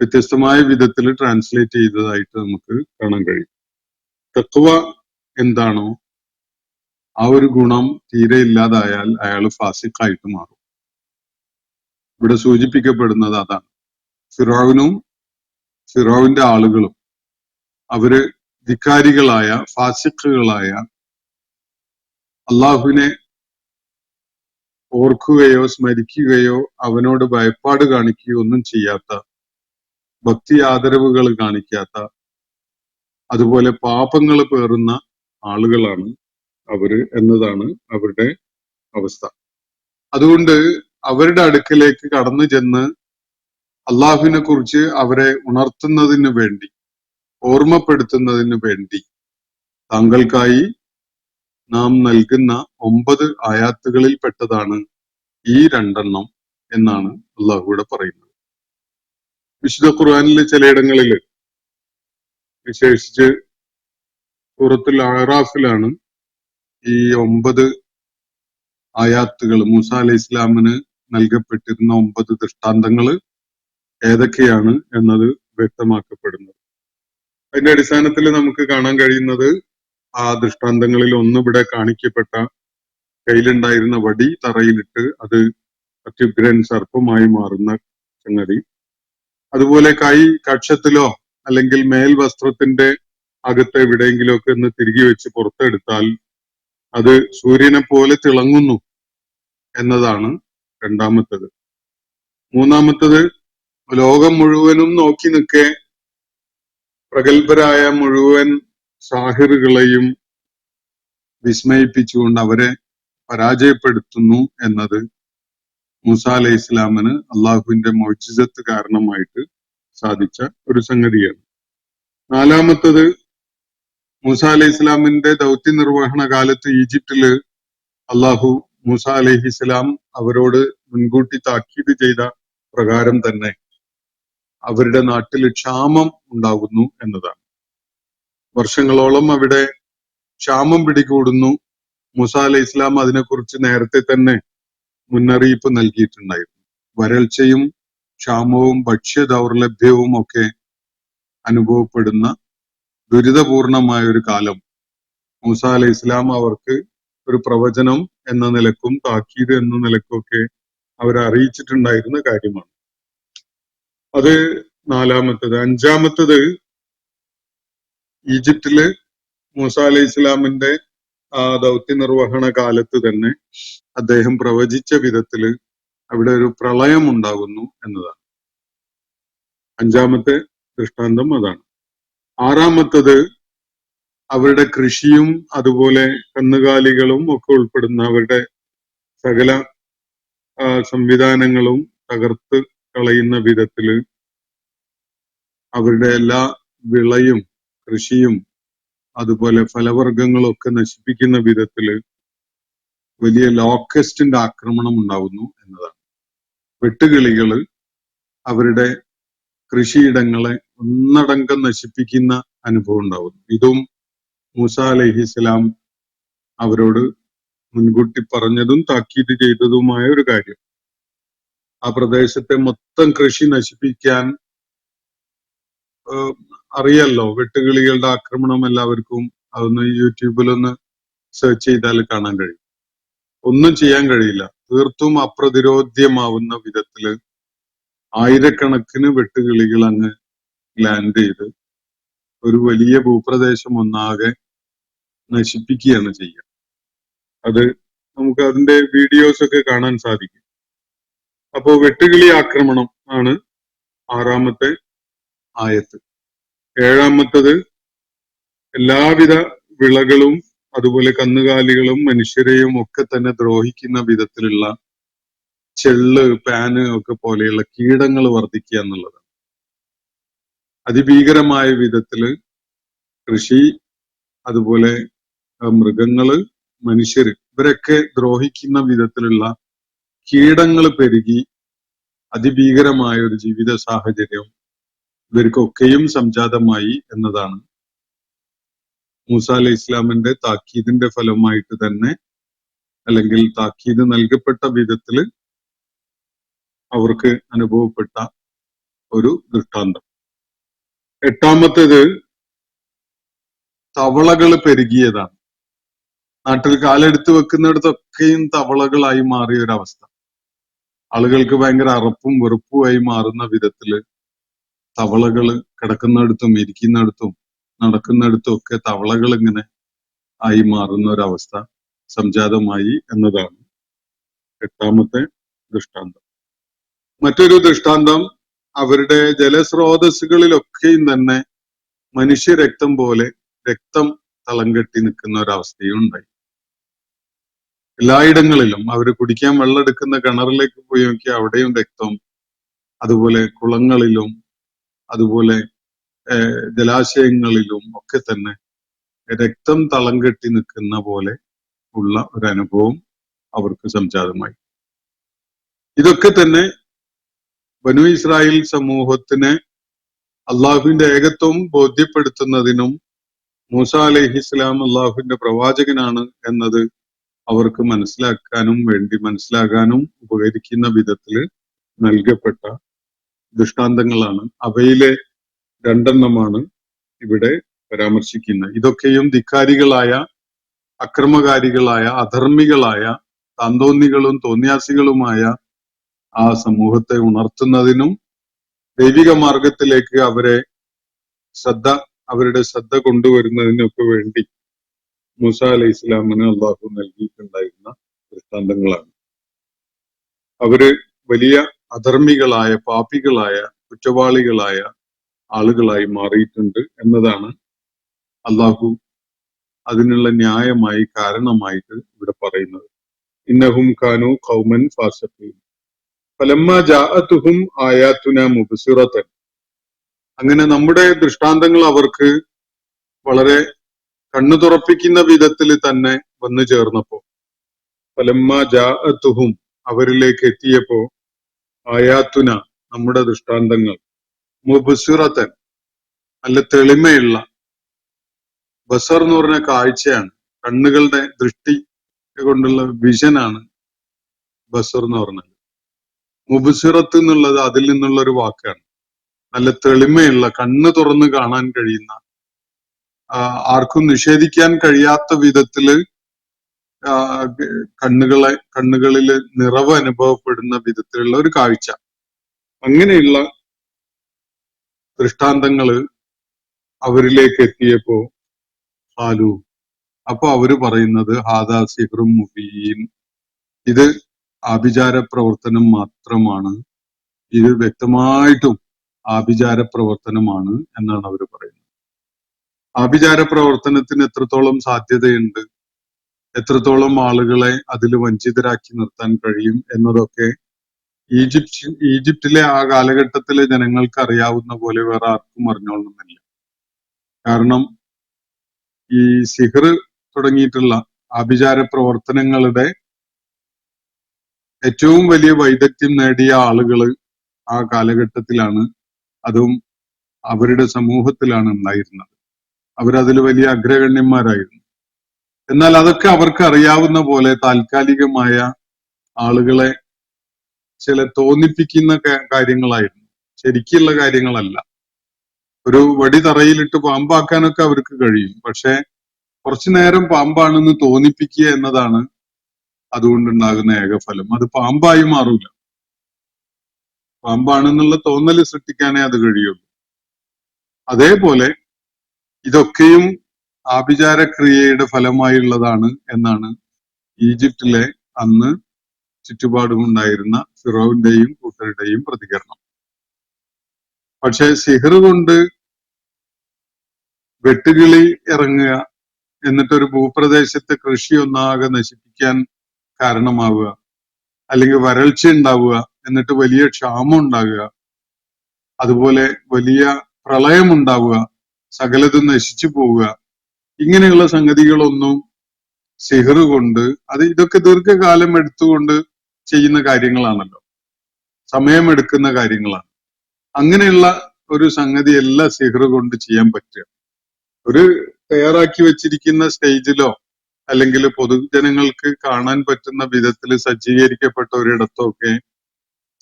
Speaker 3: വ്യത്യസ്തമായ വിധത്തിൽ ട്രാൻസ്ലേറ്റ് ചെയ്തതായിട്ട് നമുക്ക് കാണാൻ കഴിയും. തഖ്വ എന്താണോ ആ ഒരു ഗുണം തീരെ ഇല്ലാതായാൽ അയാൾ ഫാസിഖായിട്ട് മാറും. ഇവിടെ സൂചിപ്പിക്കപ്പെടുന്നത് അതാണ്. ഫിറൗനും ഫിറൗവിന്റെ ആളുകളും അവര് ധിക്കാരികളായ, ഫാസിഖുകളായ, അള്ളാഹുവിനെ ഓർക്കുകയോ സ്മരിക്കുകയോ അവനോട് ഭയപ്പാട് കാണിക്കുകയോ ഒന്നും ചെയ്യാത്ത, ഭക്തി ആദരവുകൾ കാണിക്കാത്ത, അതുപോലെ പാപങ്ങൾ പേറുന്ന ആളുകളാണ് അവര് എന്നതാണ് അവരുടെ അവസ്ഥ. അതുകൊണ്ട് അവരുടെ അടുക്കലേക്ക് കടന്നു ചെന്ന് അള്ളാഹുവിനെ കുറിച്ച് അവരെ ഉണർത്തുന്നതിന് വേണ്ടി, ഓർമ്മപ്പെടുത്തുന്നതിന് വേണ്ടി താങ്കൾക്കായി നാം നൽകുന്ന 9 ആയാത്തുകളിൽ പെട്ടതാണ് ഈ 2 എന്നാണ് അള്ളാഹുവിടെ പറയുന്നത്. വിശുദ്ധ ഖുർആനിലെ ചിലയിടങ്ങളിൽ, വിശേഷിച്ച് സൂറത്തുൽ അഅറാഫിലാണ് ഈ 9 ആയാത്തുകൾ, മൂസ അലൈഹി ഇസ്ലാമിന് നൽകപ്പെട്ടിരുന്ന 9 ദൃഷ്ടാന്തങ്ങൾ ഏതൊക്കെയാണ് എന്നത് വ്യക്തമാക്കപ്പെടുന്നത്. അതിന്റെ അടിസ്ഥാനത്തിൽ നമുക്ക് കാണാൻ കഴിയുന്നത്, ആ ദൃഷ്ടാന്തങ്ങളിൽ ഒന്ന് ഇവിടെ കാണിക്കപ്പെട്ട കയ്യിലുണ്ടായിരുന്ന വടി തറയിലിട്ട് അത് അത്യുഗ്രൻ സർപ്പമായി മാറുന്ന സംഗതി, അതുപോലെ കൈ കക്ഷത്തിലോ അല്ലെങ്കിൽ മേൽ വസ്ത്രത്തിന്റെ അകത്ത് എവിടെയെങ്കിലും ഒക്കെ ഒന്ന് തിരികെ വെച്ച് പുറത്തെടുത്താൽ അത് സൂര്യനെ പോലെ തിളങ്ങുന്നു എന്നതാണ് രണ്ടാമത്തത്. മൂന്നാമത്തത്, ലോകം മുഴുവനും നോക്കി നിൽക്കെ പ്രഗത്ഭരായ മുഴുവൻ സാഹിറുകളെയും വിസ്മയിപ്പിച്ചുകൊണ്ട് അവരെ പരാജയപ്പെടുത്തുന്നു എന്നത് മൂസ അലൈഹി ഇസ്ലാമിന് അള്ളാഹുവിന്റെ മൗജിസത്ത് കാരണമായിട്ട് സാധിച്ച ഒരു സംഗതിയാണ്. നാലാമത്തത്, മൂസ അലൈഹി ഇസ്ലാമിന്റെ ദൗത്യ നിർവഹണ കാലത്ത് ഈജിപ്തില് അള്ളാഹു മൂസ അലൈഹി ഇസ്ലാം അവരോട് മുൻകൂട്ടി താക്കീത് ചെയ്ത പ്രകാരം തന്നെ അവരുടെ നാട്ടിൽ ക്ഷാമം ഉണ്ടാകുന്നു എന്നതാണ്. വർഷങ്ങളോളം അവിടെ ക്ഷാമം പിടികൂടുന്നു. മൂസ അലൈഹി ഇസ്ലാം അതിനെക്കുറിച്ച് നേരത്തെ തന്നെ മുന്നറിയിപ്പ് നൽകിയിട്ടുണ്ടായിരുന്നു. വരൾച്ചയും ക്ഷാമവും ഭക്ഷ്യ ദൗർലഭ്യവും ഒക്കെ അനുഭവപ്പെടുന്ന ദുരിതപൂർണമായ ഒരു കാലം മൂസ അലൈഹി ഇസ്ലാം അവർക്ക് ഒരു പ്രവചനം എന്ന നിലക്കും താക്കീത് എന്ന നിലക്കൊക്കെ അവരെ അറിയിച്ചിട്ടുണ്ടായിരുന്ന കാര്യമാണ്. അത് നാലാമത്തത്. അഞ്ചാമത്തത്, ഈജിപ്തില് മൂസ അലൈഹി ഇസ്ലാമിന്റെ ആ ദൗത്യ നിർവഹണ കാലത്ത് തന്നെ അദ്ദേഹം പ്രവചിച്ച വിധത്തില് അവിടെ ഒരു പ്രളയം ഉണ്ടാകുന്നു എന്നതാണ്. അഞ്ചാമത്തെ ദൃഷ്ടാന്തം അതാണ്. ആറാമത്തത്, അവരുടെ കൃഷിയും അതുപോലെ കന്നുകാലികളും ഒക്കെ ഉൾപ്പെടുന്ന അവരുടെ സകല സംവിധാനങ്ങളും തകർത്ത് കളയുന്ന വിധത്തില് അവരുടെ എല്ലാ വിളയും കൃഷിയും അതുപോലെ ഫലവർഗങ്ങളും ഒക്കെ നശിപ്പിക്കുന്ന വിധത്തില് വലിയ ലോക്കസ്റ്റിന്റെ ആക്രമണം ഉണ്ടാവുന്നു എന്നതാണ്. വെട്ടുകിളികള് അവരുടെ കൃഷിയിടങ്ങളെ ഒന്നടങ്കം നശിപ്പിക്കുന്ന അനുഭവം ഉണ്ടാവുന്നു. ഇതും മൂസ അലൈഹിസ്സലാം അവരോട് മുൻകൂട്ടി പറഞ്ഞതും താക്കീത് ചെയ്തതുമായ ഒരു കാര്യം. ആ പ്രദേശത്തെ മൊത്തം കൃഷി നശിപ്പിക്കാൻ അറിയാലോ, വെട്ടുകിളികളുടെ ആക്രമണം എല്ലാവർക്കും അതൊന്ന് യൂട്യൂബിലൊന്ന് സെർച്ച് ചെയ്താൽ കാണാൻ കഴിയും. ഒന്നും ചെയ്യാൻ കഴിയില്ല. തീർത്തും അപ്രതിരോധ്യമാവുന്ന വിധത്തില് ആയിരക്കണക്കിന് വെട്ടുകിളികൾ അങ്ങ് ലാൻഡ് ചെയ്ത് ഒരു വലിയ ഭൂപ്രദേശം ഒന്നാകെ നശിപ്പിക്കുകയാണ് ചെയ്യുക. അത് നമുക്ക് അതിന്റെ വീഡിയോസ് ഒക്കെ കാണാൻ സാധിക്കും. അപ്പോ വെട്ടുകിളി ആക്രമണം ആണ് 6-ാമത്തെ ആയത്ത്. 7-ാമത്തത് എല്ലാവിധ വിളകളും അതുപോലെ കന്നുകാലികളും മനുഷ്യരെയും ഒക്കെ തന്നെ ദ്രോഹിക്കുന്ന വിധത്തിലുള്ള ചെള്ള്, പാന് ഒക്കെ പോലെയുള്ള കീടങ്ങൾ വർദ്ധിക്കുക എന്നുള്ളതാണ്. അതിഭീകരമായ വിധത്തില് കൃഷി, അതുപോലെ മൃഗങ്ങള്, മനുഷ്യര് ഇവരൊക്കെ ദ്രോഹിക്കുന്ന വിധത്തിലുള്ള കീടങ്ങൾ പെരുകി അതിഭീകരമായ ഒരു ജീവിത സാഹചര്യം ഇവർക്കൊക്കെയും സംജാതമായി എന്നതാണ് മൂസ അലൈഹി ഇസ്ലാമിന്റെ താക്കീദിന്റെ ഫലമായിട്ട് തന്നെ, അല്ലെങ്കിൽ താക്കീത് നൽകപ്പെട്ട വിധത്തില് അവർക്ക് അനുഭവപ്പെട്ട ഒരു ദൃഷ്ടാന്തം. 8-ാമത്തേത് തവളകൾ പെരുകിയതാണ്. നാട്ടിൽ കാലെടുത്ത് വെക്കുന്നിടത്തൊക്കെയും തവളകളായി മാറിയ ഒരവസ്ഥ. ആളുകൾക്ക് ഭയങ്കര അറപ്പും വെറുപ്പുമായി മാറുന്ന വിധത്തില് തവളകള് കിടക്കുന്നിടത്തും ഇരിക്കുന്നിടത്തും നടക്കുന്നിടത്തും ഒക്കെ തവളകൾ ഇങ്ങനെ ആയി മാറുന്ന ഒരവസ്ഥ സംജാതമായി എന്നതാണ് 8-ാമത്തെ ദൃഷ്ടാന്തം. മറ്റൊരു ദൃഷ്ടാന്തം, അവരുടെ ജലസ്രോതസ്സുകളിലൊക്കെയും തന്നെ മനുഷ്യരക്തം പോലെ രക്തം തളം കെട്ടി നിൽക്കുന്ന ഒരവസ്ഥയും ഉണ്ടായി. എല്ലായിടങ്ങളിലും അവർ കുടിക്കാൻ വെള്ളം എടുക്കുന്ന കിണറിലേക്ക് പോയി നോക്കിയാൽ അവിടെയും രക്തം, അതുപോലെ കുളങ്ങളിലും അതുപോലെ ജലാശയങ്ങളിലും ഒക്കെ തന്നെ രക്തം തളം കെട്ടി നിൽക്കുന്ന പോലെ ഉള്ള ഒരു അനുഭവം അവർക്ക് സംജാതമായി. ഇതൊക്കെ തന്നെ ബനു ഇസ്രായേൽ സമൂഹത്തിന് അള്ളാഹുവിന്റെ ഏകത്വം ബോധ്യപ്പെടുത്തുന്നതിനും മൂസ അലൈഹിസ്സലാം അള്ളാഹുവിന്റെ പ്രവാചകനാണ് എന്നത് അവർക്ക് മനസ്സിലാകാനും ഉപകരിക്കുന്ന വിധത്തില് നൽകപ്പെട്ട ദൃഷ്ടാന്തങ്ങളാണ്. അവയിലെ 2 ഇവിടെ പരാമർശിക്കുന്നത്. ഇതൊക്കെയും ധിക്കാരികളായ, അക്രമകാരികളായ, അധർമ്മികളായ, താന്തോന്നികളും തോന്നിയാസികളുമായ ആ സമൂഹത്തെ ഉണർത്തുന്നതിനും ദൈവിക മാർഗത്തിലേക്ക് അവരുടെ ശ്രദ്ധ കൊണ്ടുവരുന്നതിനൊക്കെ വേണ്ടി മൂസ അലൈഹി ഇസ്ലാമിന് അള്ളാഹു നൽകിയിട്ടുണ്ടായിരുന്ന ദൃഷ്ടാന്തങ്ങളാണ്. അവര് വലിയ അധർമ്മികളായ, പാപികളായ, കുറ്റവാളികളായ ആളുകളായി മാറിയിട്ടുണ്ട് എന്നതാണ് അള്ളാഹു അതിനുള്ള ന്യായമായി, കാരണമായിട്ട് ഇവിടെ പറയുന്നത്. ഇന്നഹും കാനു ഖൗമൻ ഫാസിഖീൻ ഫലമ്മ ജാഅതുഹും ആയാതുന മുബ്സിറതൻ. അങ്ങനെ നമ്മുടെ ദൃഷ്ടാന്തങ്ങൾ അവർക്ക് വളരെ കണ്ണു തുറപ്പിക്കുന്ന വിധത്തിൽ തന്നെ വന്നു ചേർന്നപ്പോ, ഫലമ്മ ജാഅതുഹും അവരിലേക്ക് എത്തിയപ്പോ, ആയാതുന നമ്മുടെ ദൃഷ്ടാന്തങ്ങൾ, മുബ്സിറതൻ നല്ല തെളിമയുള്ള, ബസർ എന്ന് പറഞ്ഞ കാഴ്ചയാണ്, കണ്ണുകളുടെ ദൃഷ്ടി കൊണ്ടുള്ള വിഷനാണ് ബസർ എന്ന് പറഞ്ഞത്. മുബ്സിറത്ത് എന്നുള്ളത് അതിൽ നിന്നുള്ള ഒരു വാക്കാണ്. നല്ല തെളിമയുള്ള, കണ്ണ് തുറന്ന് കാണാൻ കഴിയുന്ന, ആർക്കും നിഷേധിക്കാൻ കഴിയാത്ത വിധത്തില് കണ്ണുകളിൽ നിറവ് അനുഭവപ്പെടുന്ന വിധത്തിലുള്ള ഒരു കാഴ്ച. അങ്ങനെയുള്ള ദൃഷ്ടാന്തങ്ങള് അവരിലേക്ക് എത്തിയപ്പോ ഹാലു, അപ്പൊ അവര് പറയുന്നത് ഹാദാ സിഹ്റും മുബീൻ, ഇത് ആഭിചാര പ്രവർത്തനം മാത്രമാണ്, ഇത് വ്യക്തമായിട്ടും ആഭിചാര പ്രവർത്തനമാണ് എന്നാണ് അവർ പറയുന്നത്. ആഭിചാര പ്രവർത്തനത്തിന് എത്രത്തോളം സാധ്യതയുണ്ട്, എത്രത്തോളം ആളുകളെ അതിൽ വഞ്ചിതരാക്കി നിർത്താൻ കഴിയും എന്നതൊക്കെ ഈജിപ്തിലെ ആ കാലഘട്ടത്തിലെ ജനങ്ങൾക്ക് അറിയാവുന്ന പോലെ വേറെ ആർക്കും അറിഞ്ഞോളണമെന്നില്ല. കാരണം ഈ സിഹ്ർ തുടങ്ങിയിട്ടുള്ള ആഭിചാര പ്രവർത്തനങ്ങളുടെ ഏറ്റവും വലിയ വൈദഗ്ധ്യം നേടിയ ആളുകള് ആ കാലഘട്ടത്തിലാണ്, അതും അവരുടെ സമൂഹത്തിലാണ് ഉണ്ടായിരുന്നത്. അവരതിൽ വലിയ അഗ്രഗണ്യന്മാരായിരുന്നു. എന്നാൽ അതൊക്കെ അവർക്ക് അറിയാവുന്ന പോലെ താൽക്കാലികമായ ആളുകളെ ചില തോന്നിപ്പിക്കുന്ന കാര്യങ്ങളായിരുന്നു, ശരിക്കുള്ള കാര്യങ്ങളല്ല. ഒരു വടി തറയിലിട്ട് പാമ്പാക്കാനൊക്കെ അവർക്ക് കഴിയും, പക്ഷെ കുറച്ചു നേരം പാമ്പാണെന്ന് തോന്നിപ്പിക്കുക എന്നതാണ് അതുകൊണ്ടുണ്ടാകുന്ന ഏകഫലം. അത് പാമ്പായി മാറൂല. പാമ്പാണെന്നുള്ള തോന്നല് സൃഷ്ടിക്കാനേ അത് കഴിയുള്ളൂ. അതേപോലെ ഇതൊക്കെയും ആഭിചാരക്രിയയുടെ ഫലമായുള്ളതാണ് എന്നാണ് ഈജിപ്തിലെ അന്ന് ചുറ്റുപാടുമുണ്ടായിരുന്ന ഫിറോവിന്റെയും കൂട്ടരുടെയും പ്രതികരണം. പക്ഷെ സിഹർ കൊണ്ട് വെട്ടുകിളി ഇറങ്ങുക, എന്നിട്ടൊരു ഭൂപ്രദേശത്തെ കൃഷി ഒന്നാകെ നശിപ്പിക്കാൻ കാരണമാവുക, അല്ലെങ്കിൽ വരൾച്ച ഉണ്ടാവുക, എന്നിട്ട് വലിയ ക്ഷാമം ഉണ്ടാകുക, അതുപോലെ വലിയ പ്രളയം ഉണ്ടാവുക, സകലതും നശിച്ചു പോവുക, ഇങ്ങനെയുള്ള സംഗതികളൊന്നും സിഹർ കൊണ്ട്, ഇതൊക്കെ ദീർഘകാലം എടുത്തുകൊണ്ട് ചെയ്യുന്ന കാര്യങ്ങളാണല്ലോ, സമയമെടുക്കുന്ന കാര്യങ്ങളാണ്. അങ്ങനെയുള്ള ഒരു സംഗതിയല്ല സിഹർ കൊണ്ട് ചെയ്യാൻ പറ്റുക. ഒരു തയ്യാറാക്കി വെച്ചിരിക്കുന്ന സ്റ്റേജിലോ അല്ലെങ്കിൽ പൊതുജനങ്ങൾക്ക് കാണാൻ പറ്റുന്ന വിധത്തിൽ സജ്ജീകരിക്കപ്പെട്ട ഒരിടത്തോ ഒക്കെ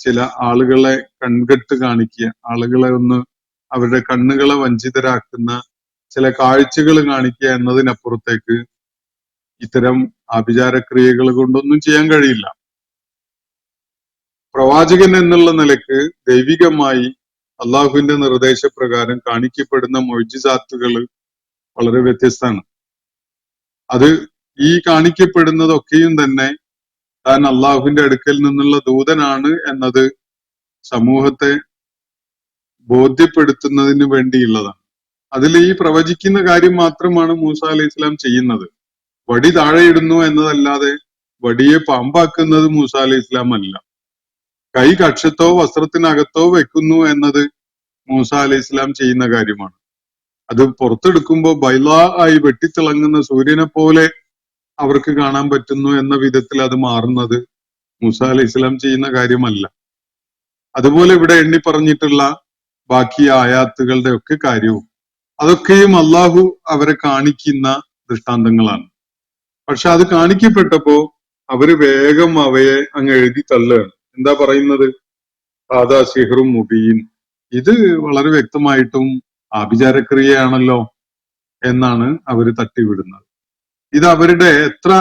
Speaker 3: ചില ആളുകളെ കൺകെട്ട് കാണിക്കുക, ആളുകളെ ഒന്ന് അവരുടെ കണ്ണുകളെ വഞ്ചിതരാക്കുന്ന ചില കാഴ്ചകൾ കാണിക്കുക എന്നതിനപ്പുറത്തേക്ക് ഇത്തരം ആഭിചാരക്രിയകൾ കൊണ്ടൊന്നും ചെയ്യാൻ കഴിയില്ല. പ്രവാചകൻ എന്നുള്ള നിലക്ക് ദൈവികമായി അള്ളാഹുവിന്റെ നിർദ്ദേശപ്രകാരം കാണിക്കപ്പെടുന്ന മൊയ്ജിസാത്തുകൾ വളരെ വ്യത്യസ്തമാണ്. അത് ഈ കാണിക്കപ്പെടുന്നതൊക്കെയും തന്നെ താൻ അള്ളാഹുവിന്റെ അടുക്കൽ നിന്നുള്ള ദൂതനാണ് എന്നത് സമൂഹത്തെ ബോധ്യപ്പെടുത്തുന്നതിന് വേണ്ടിയുള്ളതാണ്. അതിൽ ഈ പ്രവചിക്കുന്ന കാര്യം മാത്രമാണ് മൂസ അലൈഹി ഇസ്ലാം ചെയ്യുന്നത്. വടി താഴെയിടുന്നു എന്നതല്ലാതെ വടിയെ പാമ്പാക്കുന്നത് മൂസ അലൈഹി ഇസ്ലാം അല്ല. കൈ കക്ഷത്തോ വസ്ത്രത്തിനകത്തോ വെക്കുന്നു എന്നത് മൂസ അലൈഹി ഇസ്ലാം ചെയ്യുന്ന കാര്യമാണ്. അത് പുറത്തെടുക്കുമ്പോൾ ബൈലാ ആയി വെട്ടിത്തിളങ്ങുന്ന സൂര്യനെ പോലെ അവർക്ക് കാണാൻ പറ്റുന്നു എന്ന വിധത്തിൽ അത് മാറുന്നത് മൂസ അലൈഹി ഇസ്ലാം ചെയ്യുന്ന കാര്യമല്ല. അതുപോലെ ഇവിടെ എണ്ണി പറഞ്ഞിട്ടുള്ള ബാക്കി ആയാത്തുകളുടെ ഒക്കെ കാര്യവും അതൊക്കെയും അള്ളാഹു അവരെ കാണിക്കുന്ന ദൃഷ്ടാന്തങ്ങളാണ്. പക്ഷെ അത് കാണിക്കപ്പെട്ടപ്പോ അവര് വേഗം അവയെ അങ്ങ് എഴുതി തള്ളുകയാണ്. എന്താ പറയുന്നത്? ആദാ സിഹ്റും മുബീൻ, ഇത് വളരെ വ്യക്തമായിട്ടും ആഭിചാരക്രിയയാണല്ലോ എന്നാണ് അവര് തട്ടിവിടുന്നത്. ഇത് അവരുടെ എത്ര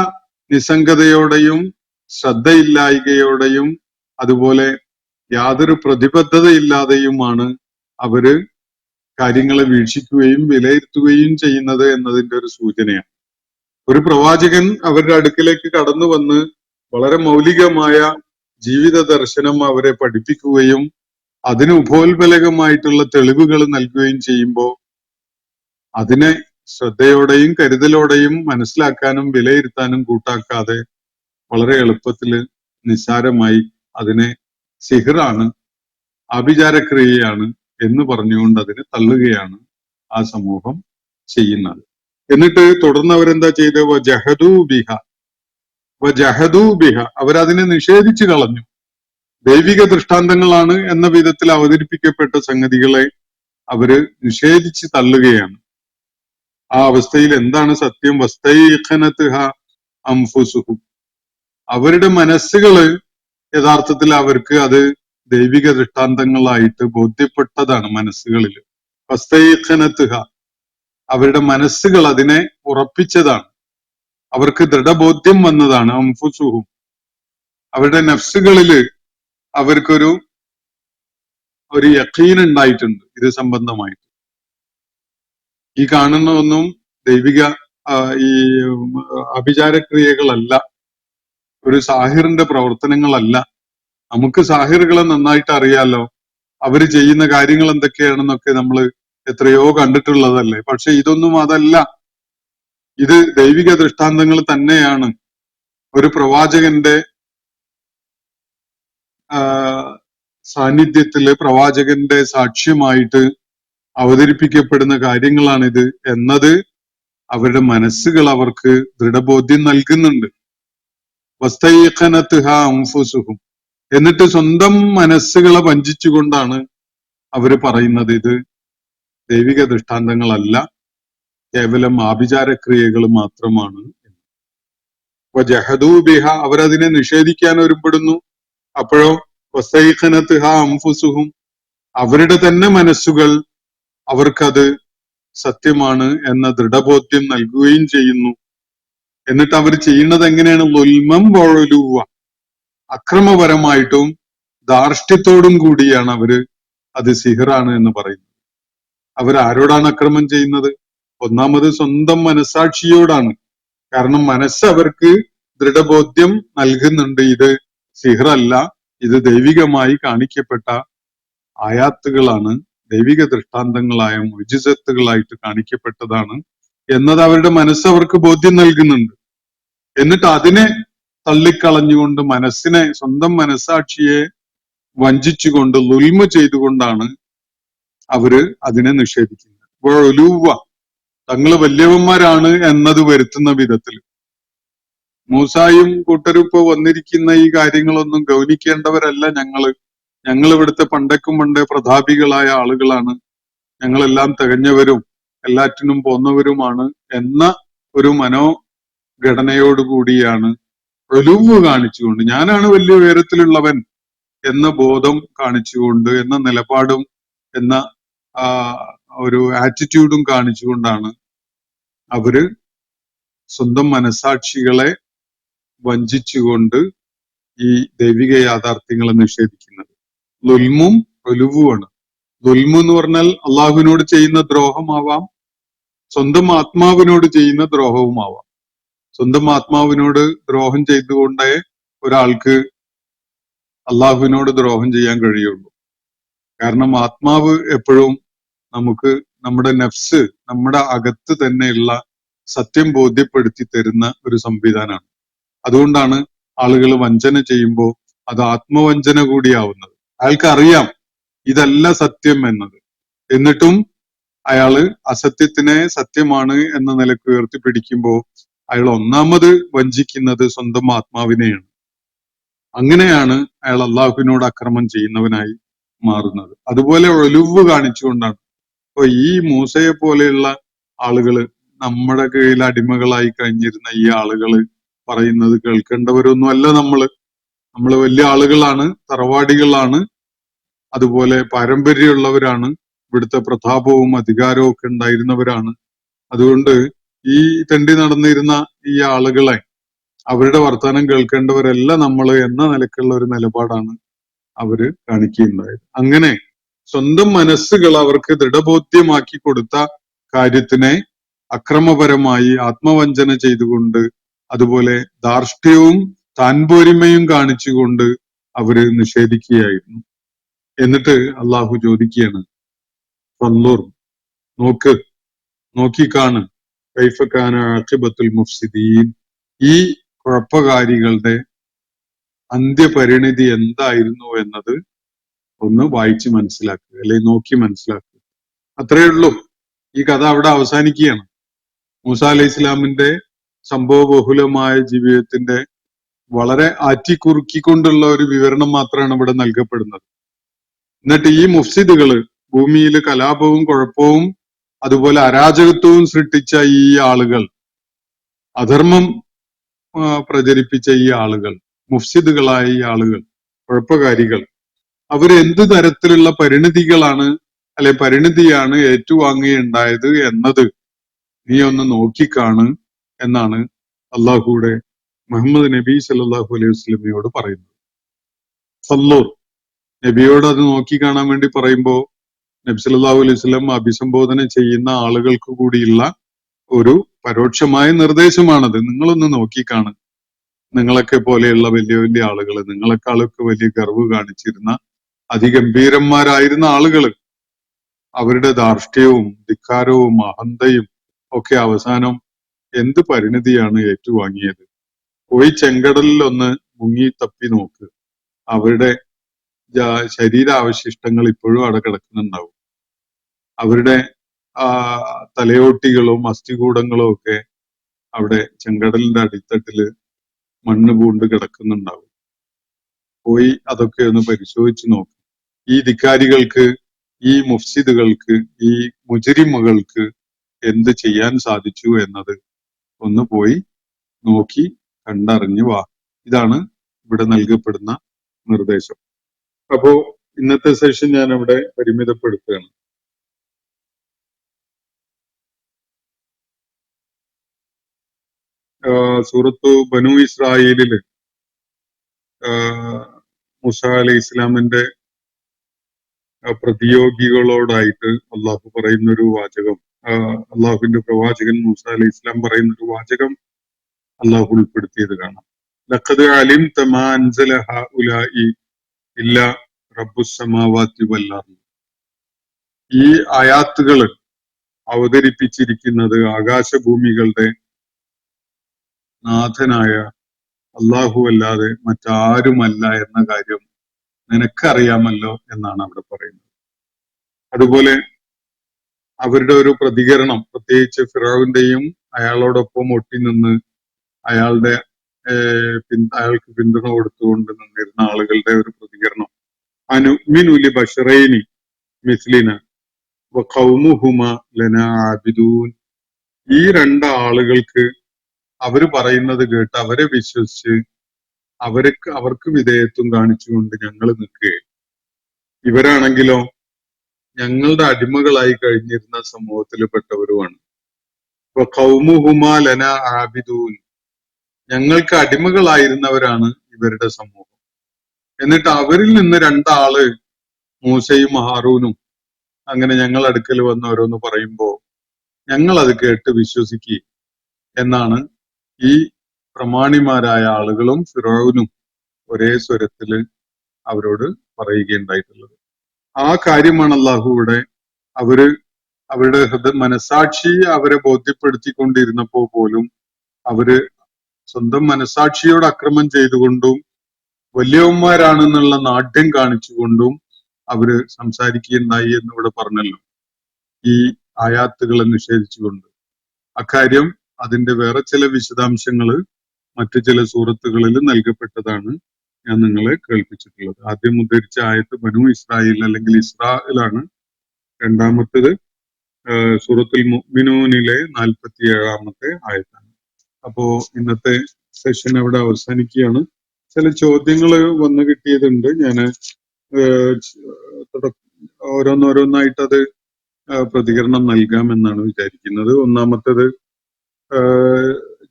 Speaker 3: നിസ്സംഗതയോടെയും ശ്രദ്ധയില്ലായ്കയോടെയും അതുപോലെ യാതൊരു പ്രതിബദ്ധതയില്ലാതെയുമാണ് അവര് കാര്യങ്ങളെ വീക്ഷിക്കുകയും വിലയിരുത്തുകയും ചെയ്യുന്നത് എന്നതിന്റെ ഒരു സൂചനയാണ്. ഒരു പ്രവാചകൻ അവരുടെ അടുക്കിലേക്ക് കടന്നു വന്ന് വളരെ മൗലികമായ ജീവിത ദർശനം അവരെ പഠിപ്പിക്കുകയും അതിന് ഉപോത്ബലകമായിട്ടുള്ള തെളിവുകൾ നൽകുകയും ചെയ്യുമ്പോൾ അതിനെ ശ്രദ്ധയോടെയും കരുതലോടെയും മനസ്സിലാക്കാനും വിലയിരുത്താനും കൂട്ടാക്കാതെ വളരെ എളുപ്പത്തിൽ നിസ്സാരമായി അതിനെ സിഹ്റാണ്, ആഭിചാരക്രിയയാണ് എന്ന് പറഞ്ഞുകൊണ്ട് അതിനെ തള്ളുകയാണ് ആ സമൂഹം ചെയ്യുന്നത്. എന്നിട്ട് തുടർന്ന് അവരെന്താ ചെയ്തത്? ജഹദൂ ബിഹ, അവരതിനെ നിഷേധിച്ചു കളഞ്ഞു. ദൈവിക ദൃഷ്ടാന്തങ്ങളാണ് എന്ന വിധത്തിൽ അവതരിപ്പിക്കപ്പെട്ട സംഗതികളെ അവര് നിഷേധിച്ച് തള്ളുകയാണ്. ആ അവസ്ഥയിൽ എന്താണ് സത്യം? വസ്തൈഖനത്ഹ അൻഫുസുഹും, അവരുടെ മനസ്സുകള് യഥാർത്ഥത്തിൽ അവർക്ക് അത് ദൈവിക ദൃഷ്ടാന്തങ്ങളായിട്ട് ബോധ്യപ്പെട്ടതാണ് മനസ്സുകളിൽ. വസ്തൈഖനത്ഹ, അവരുടെ മനസ്സുകൾ അതിനെ ഉറപ്പിച്ചതാണ്, അവർക്ക് ദൃഢബോധ്യം വന്നതാണ്. അൻഫുസുഹും, അവരുടെ നഫ്സുകളില് അവർക്കൊരു യഖീൻ ഉണ്ടായിട്ടുണ്ട് ഇത് സംബന്ധമായിട്ട്. ഈ കാണുന്ന ഒന്നും ദൈവിക ഈ അഭിചാരക്രിയകളല്ല, ഒരു സാഹിറിന്റെ പ്രവർത്തനങ്ങളല്ല. നമുക്ക് സാഹിറുകളെ നന്നായിട്ട് അറിയാലോ, അവര് ചെയ്യുന്ന കാര്യങ്ങൾ എന്തൊക്കെയാണെന്നൊക്കെ നമ്മൾ എത്രയോ കണ്ടിട്ടുള്ളതല്ലേ. പക്ഷെ ഇതൊന്നും അതല്ല, ഇത് ദൈവിക ദൃഷ്ടാന്തങ്ങൾ തന്നെയാണ്. ഒരു പ്രവാചകന്റെ സാന്നിധ്യത്തില് പ്രവാചകന്റെ സാക്ഷ്യമായിട്ട് അവതരിപ്പിക്കപ്പെടുന്ന കാര്യങ്ങളാണിത് എന്നത് അവരുടെ മനസ്സുകൾ അവർക്ക് ദൃഢബോധ്യം നൽകുന്നുണ്ട്. വസ്തൈഖനത്ഹ അൻഫുസുഹും, എന്നിട്ട് സ്വന്തം മനസ്സുകളെ വഞ്ചിച്ചുകൊണ്ടാണ് അവര് പറയുന്നത് ഇത് ദൈവിക ദൃഷ്ടാന്തങ്ങളല്ല, കേവലം ആഭിചാരക്രിയകൾ മാത്രമാണ്. വജഹദൂ ബിഹ, അവരതിനെ നിഷേധിക്കാൻ ഒരുപ്പെടുന്നു. അപ്പോഴോ വസ്തൈഖനത്ഹ അൻഫുസുഹും, അവരുടെ തന്നെ മനസ്സുകൾ അവർക്കത് സത്യമാണ് എന്ന ദൃഢബോധ്യം നൽകുകയും ചെയ്യുന്നു. എന്നിട്ട് അവർ ചെയ്യുന്നത് എങ്ങനെയാണ്? ളുൽമം വഉലുവ, അക്രമപരമായിട്ടും ധാർഷ്ട്യത്തോടും കൂടിയാണ് അവര് അത് സിഹറാണ് എന്ന് പറയുന്നത്. അവരാരോടാണ് അക്രമം ചെയ്യുന്നത്? ഒന്നാമത് സ്വന്തം മനസാക്ഷിയോടാണ്. കാരണം മനസ്സ് അവർക്ക് ദൃഢബോധ്യം നൽകുന്നുണ്ട്, ഇത് സിഹറല്ല, ഇത് ദൈവികമായി കാണിക്കപ്പെട്ട ആയാത്തുകളാണ്, ദൈവിക ദൃഷ്ടാന്തങ്ങളായ മുഅ്ജിസത്തുകളായിട്ട് കാണിക്കപ്പെട്ടതാണ് എന്നത് അവരുടെ മനസ്സ് അവർക്ക് ബോധ്യം നൽകുന്നുണ്ട്. എന്നിട്ട് അതിനെ തള്ളിക്കളഞ്ഞുകൊണ്ട് മനസ്സിനെ, സ്വന്തം മനസാക്ഷിയെ വഞ്ചിച്ചുകൊണ്ട് ളുൽമ ചെയ്തുകൊണ്ടാണ് അവര് അതിനെ നിഷേധിക്കുന്നത്. വഉലുവ, തങ്ങള് വലിയവന്മാരാണ് എന്നത് വരുത്തുന്ന വിധത്തിൽ. മൂസായും കൂട്ടരും ഇപ്പൊ വന്നിരിക്കുന്ന ഈ കാര്യങ്ങളൊന്നും ഗൗനിക്കേണ്ടവരല്ല ഞങ്ങള്. ഞങ്ങൾ ഇവിടുത്തെ പണ്ടേക്കും പണ്ടേ പ്രതാപികളായ ആളുകളാണ്, ഞങ്ങളെല്ലാം തികഞ്ഞവരും എല്ലാറ്റിനും പോന്നവരുമാണ് എന്ന ഒരു മനോഘടനയോടുകൂടിയാണ് ഒലുവ് കാണിച്ചുകൊണ്ട്, ഞാനാണ് വലിയ ഉയരത്തിലുള്ളവൻ എന്ന ബോധം കാണിച്ചുകൊണ്ട്, എന്ന നിലപാടും എന്ന ഒരു ആറ്റിറ്റ്യൂഡും കാണിച്ചുകൊണ്ടാണ് അവര് സ്വന്തം മനസാക്ഷികളെ വഞ്ചിച്ചുകൊണ്ട് ഈ ദൈവിക യാഥാർത്ഥ്യങ്ങളെ നിഷേധിക്കുന്നത്. ളുൽമും ഒലുവുമാണ്. ളുൽമു എന്ന് പറഞ്ഞാൽ അള്ളാഹുവിനോട് ചെയ്യുന്ന ദ്രോഹമാവാം, സ്വന്തം ആത്മാവിനോട് ചെയ്യുന്ന ദ്രോഹവുമാവാം. സ്വന്തം ആത്മാവിനോട് ദ്രോഹം ചെയ്തുകൊണ്ടേ ഒരാൾക്ക് അള്ളാഹുവിനോട് ദ്രോഹം ചെയ്യാൻ കഴിയുള്ളൂ. കാരണം ആത്മാവ് എപ്പോഴും നമുക്ക് നമ്മുടെ നഫ്സ്, നമ്മുടെ അകത്ത് തന്നെയുള്ള സത്യം ബോധ്യപ്പെടുത്തി തരുന്ന ഒരു സംവിധാനമാണ്. അതുകൊണ്ടാണ് ആളുകൾ വഞ്ചന ചെയ്യുമ്പോൾ അത് ആത്മവഞ്ചന കൂടിയാവുന്നത്. അയാൾക്കറിയാം ഇതല്ല സത്യം എന്നത്, എന്നിട്ടും അയാള് അസത്യത്തിനെ സത്യമാണ് എന്ന നിലക്ക് ഉയർത്തിപ്പിടിക്കുമ്പോൾ അയാൾ ഒന്നാമത് വഞ്ചിക്കുന്നത് സ്വന്തം ആത്മാവിനെയാണ്. അങ്ങനെയാണ് അയാൾ അള്ളാഹുവിനോട് അക്രമം ചെയ്യുന്നവനായി മാറുന്നത്. അതുപോലെ ഒലുവ് കാണിച്ചുകൊണ്ടാണ്. അപ്പൊ ഈ മൂസയെ പോലെയുള്ള ആളുകള്, നമ്മുടെ കീഴിൽ അടിമകളായി കഴിഞ്ഞിരുന്ന ഈ ആളുകള് പറയുന്നത് കേൾക്കേണ്ടവരൊന്നുമല്ല. നമ്മള് വലിയ ആളുകളാണ്, തറവാടികളാണ്, അതുപോലെ പാരമ്പര്യമുള്ളവരാണ്, ഇവിടുത്തെ പ്രതാപവും അധികാരവും ഒക്കെ ഉണ്ടായിരുന്നവരാണ്. അതുകൊണ്ട് ഈ തെണ്ടി നടന്നിരുന്ന ഈ ആളുകളെ, അവരുടെ വർത്തമാനം കേൾക്കേണ്ടവരല്ല നമ്മള് എന്ന നിലക്കുള്ള ഒരു നിലപാടാണ് അവര് കാണിക്കുകയുണ്ടായത്. അങ്ങനെ സ്വന്തം മനസ്സുകൾ അവർക്ക് ദൃഢബോധ്യമാക്കി കൊടുത്ത കാര്യത്തിനെ അക്രമപരമായി ആത്മവഞ്ചന ചെയ്തുകൊണ്ട്, അതുപോലെ ധാർഷ്ട്യവും താൻപോരിമയും കാണിച്ചുകൊണ്ട് അവര് നിഷേധിക്കുകയായിരുന്നു. എന്നിട്ട് അള്ളാഹു ചോദിക്കുകയാണ്, ഫൻളുർ, നോക്കിക്കാണ്, കൈഫ കാന ആഖിബത്തുൽ മുഫ്സിദീൻ, ഈ കുഴപ്പകാരികളുടെ അന്ത്യപരിണിതി എന്തായിരുന്നു എന്നത് ഒന്ന് വായിച്ച് മനസ്സിലാക്കുക, അല്ലെങ്കിൽ നോക്കി മനസ്സിലാക്കുക. അത്രയേ ഉള്ളൂ. ഈ കഥ അവിടെ അവസാനിക്കുകയാണ്. മൂസ അലൈഹി ഇസ്ലാമിന്റെ സംഭവബഹുലമായ ജീവിതത്തിന്റെ വളരെ ആറ്റിക്കുറുക്കിക്കൊണ്ടുള്ള ഒരു വിവരണം മാത്രമാണ് ഇവിടെ നൽകപ്പെടുന്നത്. എന്നിട്ട് ഈ മുഫ്സിദുകള്, ഭൂമിയിൽ കലാപവും കുഴപ്പവും അതുപോലെ അരാജകത്വവും സൃഷ്ടിച്ച ഈ ആളുകൾ, അധർമ്മം പ്രചരിപ്പിച്ച ഈ ആളുകൾ, മുഫ്സിദുകളായ ഈ ആളുകൾ, കുഴപ്പകാരികൾ, അവര് എന്ത് തരത്തിലുള്ള പരിണിതിയാണ് ഏറ്റുവാങ്ങുകയുണ്ടായത് എന്നത് നീ ഒന്ന് നോക്കിക്കാണ് എന്നാണ് അള്ളാഹുയുടെ മുഹമ്മദ് നബി സല്ലല്ലാഹു അലൈഹി വസല്ലമയോട് പറയുന്നത്. ഫൻളുർ, നബിയോട് അത് നോക്കി കാണാൻ വേണ്ടി പറയുമ്പോൾ നബി സല്ലല്ലാഹു അലൈഹി വസല്ലം അഭിസംബോധന ചെയ്യുന്ന ആളുകൾക്ക് കൂടിയുള്ള ഒരു പരോക്ഷമായ നിർദ്ദേശമാണത്. നിങ്ങളൊന്ന് നോക്കിക്കാണ്. നിങ്ങളൊക്കെ പോലെയുള്ള വലിയ വലിയ ആളുകൾ, നിങ്ങളെക്കാളൊക്കെ വലിയ ഗർവ് കാണിച്ചിരുന്ന അതിഗംഭീരന്മാരായിരുന്ന ആളുകൾ, അവരുടെ ധാർഷ്ട്യവും ധിക്കാരവും അഹന്തയും ഒക്കെ അവസാനം എന്ത് പരിണിതിയാണ് ഏറ്റുവാങ്ങിയത്? പോയി ചെങ്കടലിൽ ഒന്ന് മുങ്ങി തപ്പി നോക്ക്. അവരുടെ ശരീരാവശിഷ്ടങ്ങൾ ഇപ്പോഴും അവിടെ കിടക്കുന്നുണ്ടാവും. അവരുടെ തലയോട്ടികളും അസ്ഥികൂടങ്ങളും ഒക്കെ അവിടെ ചെങ്കടലിന്റെ അടിത്തട്ടില് മണ്ണ് പൂണ്ട് കിടക്കുന്നുണ്ടാവും. പോയി അതൊക്കെ ഒന്ന് പരിശോധിച്ച് നോക്ക്. ഈ ധിക്കാരികൾക്ക്, ഈ മുഫ്സിദുകൾക്ക്, ഈ മുജ്രിമുകൾക്ക് എന്ത് ചെയ്യാൻ സാധിച്ചു എന്നത് ഒന്ന് പോയി നോക്കി കണ്ടറിഞ്ഞു വാ. ഇതാണ് ഇവിടെ നൽകപ്പെടുന്ന നിർദ്ദേശം. അപ്പോ ഇന്നത്തെ സെഷൻ ഞാൻ അവിടെ പരിമിതപ്പെടുത്തുകയാണ്. സൂറത്തു ബനു ഇസ്രായേലില് മൂസ അലൈഹി ഇസ്ലാമിന്റെ പ്രതിയോഗികളോടായിട്ട് അള്ളാഹു പറയുന്നൊരു വാചകം, അള്ളാഹുവിന്റെ പ്രവാചകൻ മൂസ അലൈഹി ഇസ്ലാം പറയുന്നൊരു വാചകം അള്ളാഹു ഉൾപ്പെടുത്തിയത് കാണാം. ലഖദ് അലിംത മാ അൻസല ഹഉലാഇ ഇല്ലാ റബ്ബുസ് സമാവാതി വൽ അർദ്. ഈ ആയാത്തുകൾ അവതരിപ്പിച്ചിരിക്കുന്നത് ആകാശഭൂമികളുടെ നാഥനായ അള്ളാഹു അല്ലാതെ മറ്റാരുമല്ല എന്ന കാര്യം നിനക്കറിയാമല്ലോ എന്നാണ് അവിടെ പറയുന്നത്. അതുപോലെ അവരുടെ ഒരു പ്രതികരണം, പ്രത്യേകിച്ച് ഫിറഔന്റെയും അയാളോടൊപ്പം ഒട്ടി നിന്ന് അയാൾക്ക് പിന്തുണ കൊടുത്തുകൊണ്ട് നിന്നിരുന്ന ആളുകളുടെ ഒരു പ്രതികരണം, അനുമിനുലി ബഷറൈനി മിസ്ലിന വ ഖൗമുഹുമ ലനാ ആബിദൂൻ. ഈ ആളുകൾക്ക് അവര് പറയുന്നത് കേട്ട് അവരെ വിശ്വസിച്ച് അവർക്ക് വിധേയത്വം കാണിച്ചുകൊണ്ട് ഞങ്ങൾ നിൽക്കുകയെ, ഇവരാണെങ്കിലോ ഞങ്ങളുടെ അടിമകളായി കഴിഞ്ഞിരുന്ന സമൂഹത്തിൽ പെട്ടവരുമാണ്. ഇപ്പൊ ഖൗമുഹുമ ലന ആബിദൂൻ, ഞങ്ങൾക്ക് അടിമകളായിരുന്നവരാണ് ഇവരുടെ സമൂഹം. എന്നിട്ട് അവരിൽ നിന്ന് ആള് മൂസയും ഹാറൂനും അങ്ങനെ ഞങ്ങൾ അടുക്കൽ വന്ന് ഓരോന്ന് പറയുമ്പോ ഞങ്ങൾ അത് കേട്ട് വിശ്വസിക്കുക എന്നാണ് ഈ പ്രമാണിമാരായ ആളുകളും ഫിറഔനും ഒരേ സ്വരത്തില് അവരോട് പറയുകയുണ്ടായിട്ടുള്ളത്. ആ കാര്യമാണ് അള്ളാഹു ഇവിടെ അവരുടെ മനസാക്ഷി അവരെ ബോധ്യപ്പെടുത്തിക്കൊണ്ടിരുന്നപ്പോ പോലും അവര് സ്വന്തം മനസാക്ഷിയോട് അക്രമം ചെയ്തുകൊണ്ടും വലിയവന്മാരാണെന്നുള്ള നാട്യം കാണിച്ചുകൊണ്ടും അവര് സംസാരിക്കുകയുണ്ടായി എന്നിവിടെ പറഞ്ഞല്ലോ, ഈ ആയാത്തുകളെ നിഷേധിച്ചുകൊണ്ട്. അക്കാര്യം അതിന്റെ വേറെ ചില വിശദാംശങ്ങള് മറ്റു ചില സൂറത്തുകളിൽ നൽകപ്പെട്ടതാണ് ഞാൻ നിങ്ങളെ കേൾപ്പിച്ചിട്ടുള്ളത്. ആദ്യം ഉദ്ധരിച്ച ആയത്ത് ബനു ഇസ്രായേൽ അല്ലെങ്കിൽ ഇസ്രായേലാണ്. രണ്ടാമത്തേത് സൂറത്തുൽ മുഅ്മിനൂനിലെ 47-ാമത്തെ ആയത്താണ്. അപ്പോ ഇന്നത്തെ സെഷൻ അവിടെ അവസാനിക്കുകയാണ്. ചില ചോദ്യങ്ങൾ വന്നു കിട്ടിയതുണ്ട്. ഞാൻ ഓരോന്നോരോന്നായിട്ട് അത് പ്രതികരണം നൽകാമെന്നാണ് വിചാരിക്കുന്നത്. ഒന്നാമത്തേത്,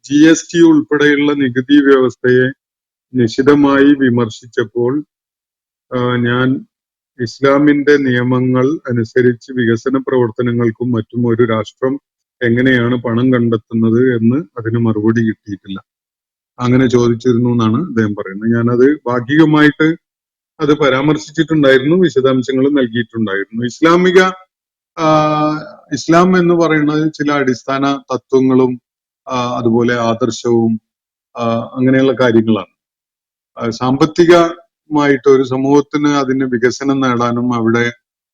Speaker 3: GST ഉൾപ്പെടെയുള്ള നികുതി വ്യവസ്ഥയെ നിശിതമായി വിമർശിച്ചപ്പോൾ ഞാൻ ഇസ്ലാമിന്റെ നിയമങ്ങൾ അനുസരിച്ച് വികസന പ്രവർത്തനങ്ങൾക്കും മറ്റും ഒരു രാഷ്ട്രം എങ്ങനെയാണ് പണം കണ്ടെത്തുന്നത് എന്ന് അതിന് മറുപടി കിട്ടിയിട്ടില്ല. അങ്ങനെ ചോദിച്ചിരുന്നു എന്നാണ് അദ്ദേഹം പറയുന്നത്. ഞാനത് ഭാഗികമായിട്ട് അത് പരാമർശിച്ചിട്ടുണ്ടായിരുന്നു, വിശദാംശങ്ങൾ നൽകിയിട്ടുണ്ടായിരുന്നു. ഇസ്ലാം എന്ന് പറയുന്നത് ചില അടിസ്ഥാന തത്വങ്ങളും അതുപോലെ ആദർശവും അങ്ങനെയുള്ള കാര്യങ്ങളാണ്. സാമ്പത്തികമായിട്ട് ഒരു സമൂഹത്തിന് അതിന് വികസനം നേടാനും അവിടെ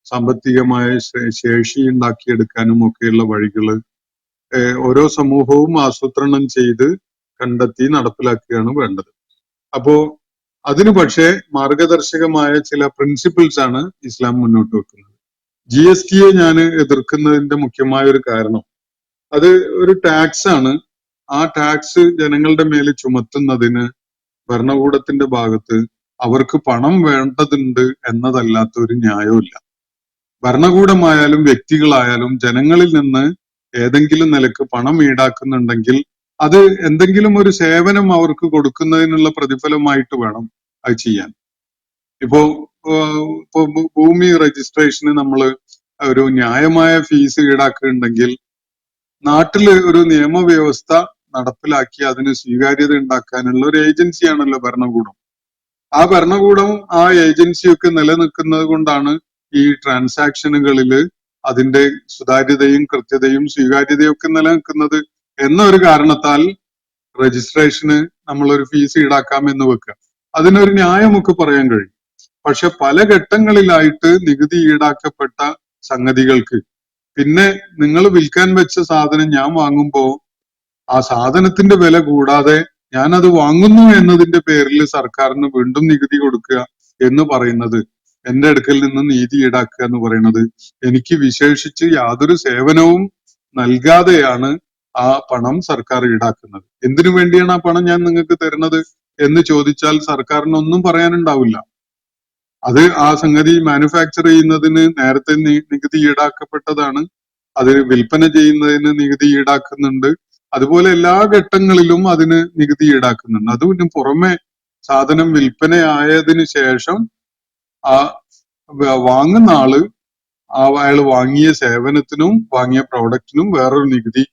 Speaker 3: സാമ്പത്തികമായ ശേഷി ഉണ്ടാക്കിയെടുക്കാനും ഒക്കെയുള്ള വഴികള് ഓരോ സമൂഹവും ആസൂത്രണം ചെയ്ത് കണ്ടെത്തി നടപ്പിലാക്കുകയാണ് വേണ്ടത്. അപ്പോ അതിന് പക്ഷേ മാർഗദർശകമായ ചില പ്രിൻസിപ്പിൾസ് ആണ് ഇസ്ലാം മുന്നോട്ട് വെക്കുന്നത്. GST ഞാൻ എതിർക്കുന്നതിന്റെ മുഖ്യമായ ഒരു കാരണം, അത് ഒരു ടാക്സ് ആണ്. ആ ടാക്സ് ജനങ്ങളുടെ മേലെ ചുമത്തുന്നതിന് ഭരണകൂടത്തിന്റെ ഭാഗത്ത് അവർക്ക് പണം വേണ്ടതുണ്ട് എന്നതല്ലാത്ത ഒരു ന്യായവുമില്ല. ഭരണകൂടമായാലും വ്യക്തികളായാലും ജനങ്ങളിൽ നിന്ന് ഏതെങ്കിലും നിലക്ക് പണം ഈടാക്കുന്നുണ്ടെങ്കിൽ അത് എന്തെങ്കിലും ഒരു സേവനം അവർക്ക് കൊടുക്കുന്നതിനുള്ള പ്രതിഫലമായിട്ട് വേണം അത് ചെയ്യാൻ. ഇപ്പോ ഭൂമി രജിസ്ട്രേഷന് നമ്മൾ ഒരു ന്യായമായ ഫീസ് ഈടാക്കുന്നുണ്ടെങ്കിൽ നാട്ടില് ഒരു നിയമവ്യവസ്ഥ നടപ്പിലാക്കി അതിന് സ്വീകാര്യത ഉണ്ടാക്കാനുള്ള ഒരു ഏജൻസിയാണല്ലോ ഭരണകൂടം. ആ ഭരണകൂടം ആ ഏജൻസിയൊക്കെ നിലനിൽക്കുന്നത് കൊണ്ടാണ് ഈ ട്രാൻസാക്ഷനുകളിൽ അതിന്റെ സുതാര്യതയും കൃത്യതയും സ്വീകാര്യതയും ഒക്കെ നിലനിൽക്കുന്നത് എന്നൊരു കാരണത്താൽ രജിസ്ട്രേഷന് നമ്മളൊരു ഫീസ് ഈടാക്കാമെന്ന് വെക്കുക. അതിനൊരു ന്യായമൊക്കെ പറയാൻ കഴിയും. പക്ഷെ പല ഘട്ടങ്ങളിലായിട്ട് നികുതി ഈടാക്കപ്പെട്ട സംഗതികൾക്ക് പിന്നെ നിങ്ങൾ വിൽക്കാൻ വെച്ച സാധനം ഞാൻ വാങ്ങുമ്പോ ആ സാധനത്തിന്റെ വില കൂടാതെ ഞാനത് വാങ്ങുന്നു എന്നതിന്റെ പേരിൽ സർക്കാരിന് വീണ്ടും നികുതി കൊടുക്കുക എന്ന് പറയുന്നത്, എന്റെ അടുക്കൽ നിന്ന് നീതി ഈടാക്കുക എന്ന് പറയുന്നത് എനിക്ക് വിശേഷിച്ച് യാതൊരു സേവനവും നൽകാതെയാണ് ആ പണം സർക്കാർ ഈടാക്കുന്നത്. എന്തിനു വേണ്ടിയാണ് ആ പണം ഞാൻ നിങ്ങൾക്ക് തരുന്നത് എന്ന് ചോദിച്ചാൽ സർക്കാരിനൊന്നും പറയാനുണ്ടാവില്ല. അത് ആ സംഗതി മാനുഫാക്ചർ ചെയ്യുന്നതിന് നേരത്തെ നികുതി ഈടാക്കപ്പെട്ടതാണ്. അത് വിൽപ്പന ചെയ്യുന്നതിന് നികുതി ഈടാക്കുന്നുണ്ട്. അതുപോലെ എല്ലാ ഘട്ടങ്ങളിലും അതിന് നികുതി ഈടാക്കുന്നുണ്ട്. അതിന് പുറമെ സാധനം വിൽപ്പനയായതിനു ശേഷം ആ വാങ്ങുന്ന ആള് അയാൾ വാങ്ങിയ സേവനത്തിനും വാങ്ങിയ പ്രോഡക്റ്റിനും വേറൊരു നികുതി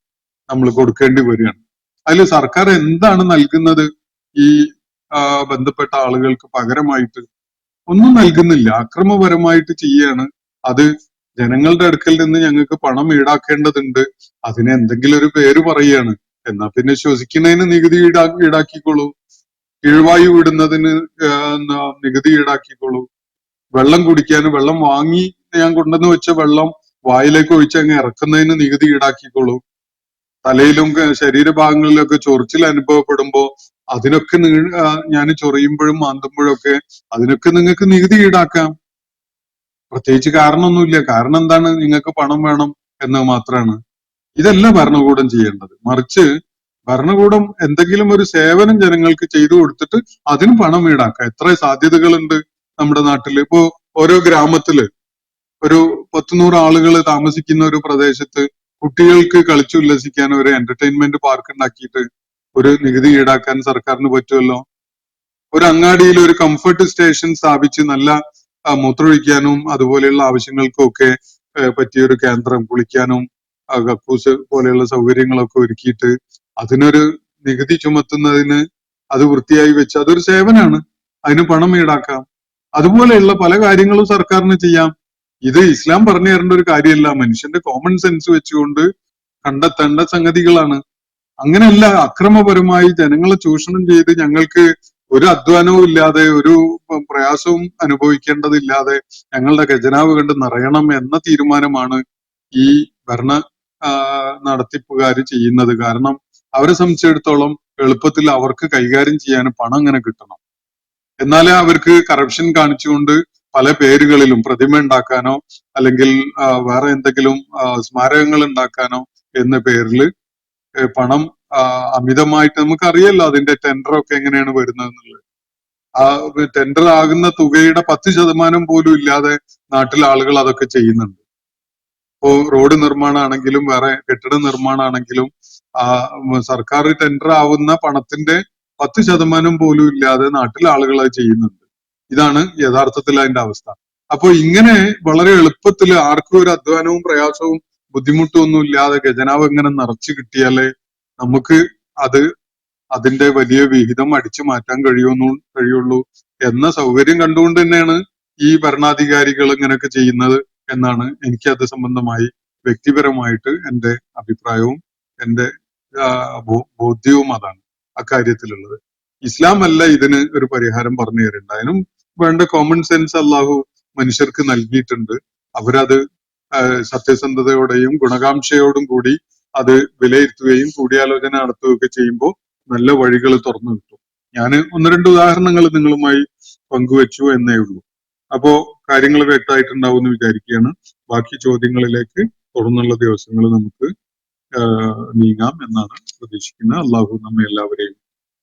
Speaker 3: നമ്മൾ കൊടുക്കേണ്ടി വരികയാണ്. അതിൽ സർക്കാർ എന്താണ് നൽകുന്നത് ഈ ബന്ധപ്പെട്ട ആളുകൾക്ക് പകരമായിട്ട്? ഒന്നും നൽകുന്നില്ല. അക്രമപരമായിട്ട് ചെയ്യാണ്. അത് ജനങ്ങളുടെ അടുക്കൽ നിന്ന് ഞങ്ങൾക്ക് പണം ഈടാക്കേണ്ടതുണ്ട്, അതിന് എന്തെങ്കിലും ഒരു പേര് പറയുകയാണ്. എന്നാ പിന്നെ ശ്വസിക്കുന്നതിന് നികുതി ഈടാക്കിക്കോളൂ, കീഴ്വായു വിടുന്നതിന് നികുതി ഈടാക്കിക്കോളൂ, വെള്ളം കുടിക്കാനും വെള്ളം വാങ്ങി ഞാൻ കൊണ്ടുവന്ന് വെച്ച വെള്ളം വായിലേക്ക് ഒഴിച്ച് അങ്ങ് ഇറക്കുന്നതിന് നികുതി ഈടാക്കിക്കോളൂ, തലയിലും ശരീരഭാഗങ്ങളിലൊക്കെ ചൊറിച്ചിൽ അനുഭവപ്പെടുമ്പോ അതിനൊക്കെ ഞാൻ ചൊറിയുമ്പോഴും മാന്തുമ്പോഴും ഒക്കെ അതിനൊക്കെ നിങ്ങൾക്ക് നികുതി ഈടാക്കാം. പ്രത്യേകിച്ച് കാരണമൊന്നുമില്ല. കാരണം എന്താണ്? നിങ്ങൾക്ക് പണം വേണം എന്ന് മാത്രമാണ്. ഇതല്ല ഭരണകൂടം ചെയ്യേണ്ടത്. മറിച്ച് ഭരണകൂടം എന്തെങ്കിലും ഒരു സേവനം ജനങ്ങൾക്ക് ചെയ്തു കൊടുത്തിട്ട് അതിന് പണം ഈടാക്കാം. എത്ര സാധ്യതകളുണ്ട് നമ്മുടെ നാട്ടിൽ. ഇപ്പോ ഓരോ ഗ്രാമത്തില് ഒരു 100 ആളുകൾ താമസിക്കുന്ന ഒരു പ്രദേശത്ത് കുട്ടികൾക്ക് കളിച്ചുല്ലസിക്കാൻ ഒരു എന്റർടൈൻമെന്റ് പാർക്ക് ഉണ്ടാക്കിയിട്ട് ഒരു നികുതി ഈടാക്കാൻ സർക്കാരിന് പറ്റുമല്ലോ. ഒരു അങ്ങാടിയിൽ ഒരു കംഫർട്ട് സ്റ്റേഷൻ സ്ഥാപിച്ച് നല്ല മൂത്രമൊഴിക്കാനും അതുപോലെയുള്ള ആവശ്യങ്ങൾക്കും ഒക്കെ പറ്റിയ ഒരു കേന്ദ്രം, കുളിക്കാനും കക്കൂസ് പോലെയുള്ള സൗകര്യങ്ങളൊക്കെ ഒരുക്കിയിട്ട് അതിനൊരു നികുതി ചുമത്തുന്നതിന് അത് വൃത്തിയായി വെച്ച് അതൊരു സേവനമാണ്, അതിന് പണം ഈടാക്കാം. അതുപോലെയുള്ള പല കാര്യങ്ങളും സർക്കാരിന് ചെയ്യാം. ഇത് ഇസ്ലാം പറഞ്ഞു തരേണ്ട ഒരു കാര്യമല്ല, മനുഷ്യന്റെ കോമൺ സെൻസ് വെച്ചുകൊണ്ട് കണ്ടെത്തേണ്ട സംഗതികളാണ്. അങ്ങനെയല്ല അക്രമപരമായി ജനങ്ങളെ ചൂഷണം ചെയ്ത് ഞങ്ങൾക്ക് ഒരു അധ്വാനവും ഇല്ലാതെ ഒരു പ്രയാസവും അനുഭവിക്കേണ്ടതില്ലാതെ ഞങ്ങളുടെ ഖജനാവ് കണ്ട് നിറയണം എന്ന തീരുമാനമാണ് ഈ ഭരണ നടത്തിപ്പുകാർ ചെയ്യുന്നത്. കാരണം അവരെ സംബന്ധിച്ചിടത്തോളം എളുപ്പത്തിൽ അവർക്ക് കൈകാര്യം ചെയ്യാൻ പണം ഇങ്ങനെ കിട്ടണം. എന്നാലേ അവർക്ക് കറപ്ഷൻ കാണിച്ചുകൊണ്ട് പല പേരുകളിലും പ്രതിമ ഉണ്ടാക്കാനോ അല്ലെങ്കിൽ വേറെ എന്തെങ്കിലും സ്മാരകങ്ങൾ ഉണ്ടാക്കാനോ എന്ന പേരിൽ പണം അമിതമായിട്ട്, നമുക്കറിയല്ലോ അതിന്റെ ടെൻഡർ ഒക്കെ എങ്ങനെയാണ് വരുന്നത് എന്നുള്ളത്. ആ ടെൻഡർ ആകുന്ന തുകയുടെ 10% പോലും ഇല്ലാതെ നാട്ടിലെ ആളുകൾ അതൊക്കെ ചെയ്യുന്നുണ്ട്. ഇപ്പോ റോഡ് നിർമ്മാണമാണെങ്കിലും വേറെ കെട്ടിട നിർമ്മാണമാണെങ്കിലും സർക്കാർ ടെൻഡർ ആവുന്ന പണത്തിന്റെ 10% പോലും ഇല്ലാതെ നാട്ടിലെ ആളുകൾ അത് ചെയ്യുന്നുണ്ട്. ഇതാണ് യഥാർത്ഥത്തിൽ അതിന്റെ അവസ്ഥ. അപ്പൊ ഇങ്ങനെ വളരെ എളുപ്പത്തിൽ ആർക്കും ഒരു അധ്വാനവും പ്രയാസവും ബുദ്ധിമുട്ടും ഒന്നും ഇല്ലാതെ ഖജനാവ് ഇങ്ങനെ നിറച്ചു കിട്ടിയാലേ നമുക്ക് അത് അതിന്റെ വലിയ വിഹിതം അടിച്ചു മാറ്റാൻ കഴിയുള്ളൂ എന്ന സൗകര്യം കണ്ടുകൊണ്ട് തന്നെയാണ് ഈ ഭരണാധികാരികൾ ഇങ്ങനെയൊക്കെ ചെയ്യുന്നത് എന്നാണ് എനിക്ക് അത് സംബന്ധമായി വ്യക്തിപരമായിട്ട് എന്റെ അഭിപ്രായവും എന്റെ ബോധ്യവും അതാണ് അക്കാര്യത്തിലുള്ളത്. ഇസ്ലാം അല്ല ഇതിന് ഒരു പരിഹാരം പറഞ്ഞു തരേണ്ട. അതിനും വേണ്ട കോമൺ സെൻസ് അള്ളാഹു മനുഷ്യർക്ക് നൽകിയിട്ടുണ്ട്. അവരത് സത്യസന്ധതയോടെയും ഗുണകാംക്ഷയോടും കൂടി അത് വിലയിരുത്തുകയും കൂടിയാലോചന നടത്തുകയൊക്കെ ചെയ്യുമ്പോൾ നല്ല വഴികൾ തുറന്നു കിട്ടും. ഞാൻ 1-2 ഉദാഹരണങ്ങൾ നിങ്ങളുമായി പങ്കുവെച്ചു എന്നേ ഉള്ളൂ. അപ്പോ കാര്യങ്ങൾ വ്യക്തമായിട്ടുണ്ടാവും എന്ന് വിചാരിക്കുകയാണ്. ബാക്കി ചോദ്യങ്ങളിലേക്ക് തുടർന്നുള്ള ദിവസങ്ങൾ നമുക്ക് നീങ്ങാം എന്നാണ് പ്രതീക്ഷിക്കുന്നത്. അള്ളാഹു നമ്മെ എല്ലാവരെയും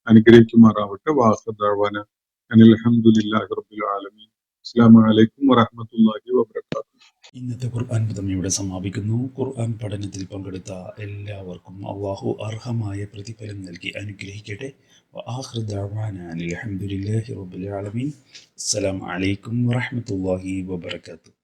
Speaker 3: അനുഗ്രഹിക്കുമാറാവട്ടെ. വാഹദാവാന അൽഹംദുലില്ലാഹി റബ്ബിൽ ആലമീൻ. അസ്സലാമു അലൈക്കും വറഹ്മത്തുള്ളാഹി വബറകാതുഹു.
Speaker 2: ഇന്നത്തെ ഖുർആൻ പദം ഇവിടെ സമാപിക്കുന്നു. ഖുർആൻ പഠനത്തിൽ പങ്കെടുത്ത എല്ലാവർക്കും അള്ളാഹു അർഹമായ പ്രതിഫലം നൽകി അനുഗ്രഹിക്കട്ടെ. വആഖിറു ദഅ്വാനാ അൽഹംദുലില്ലാഹി റബ്ബിൽ ആലമീൻ. അസ്സലാമു അലൈക്കും വറഹ്മത്തുള്ളാഹി വബറകാതുഹു.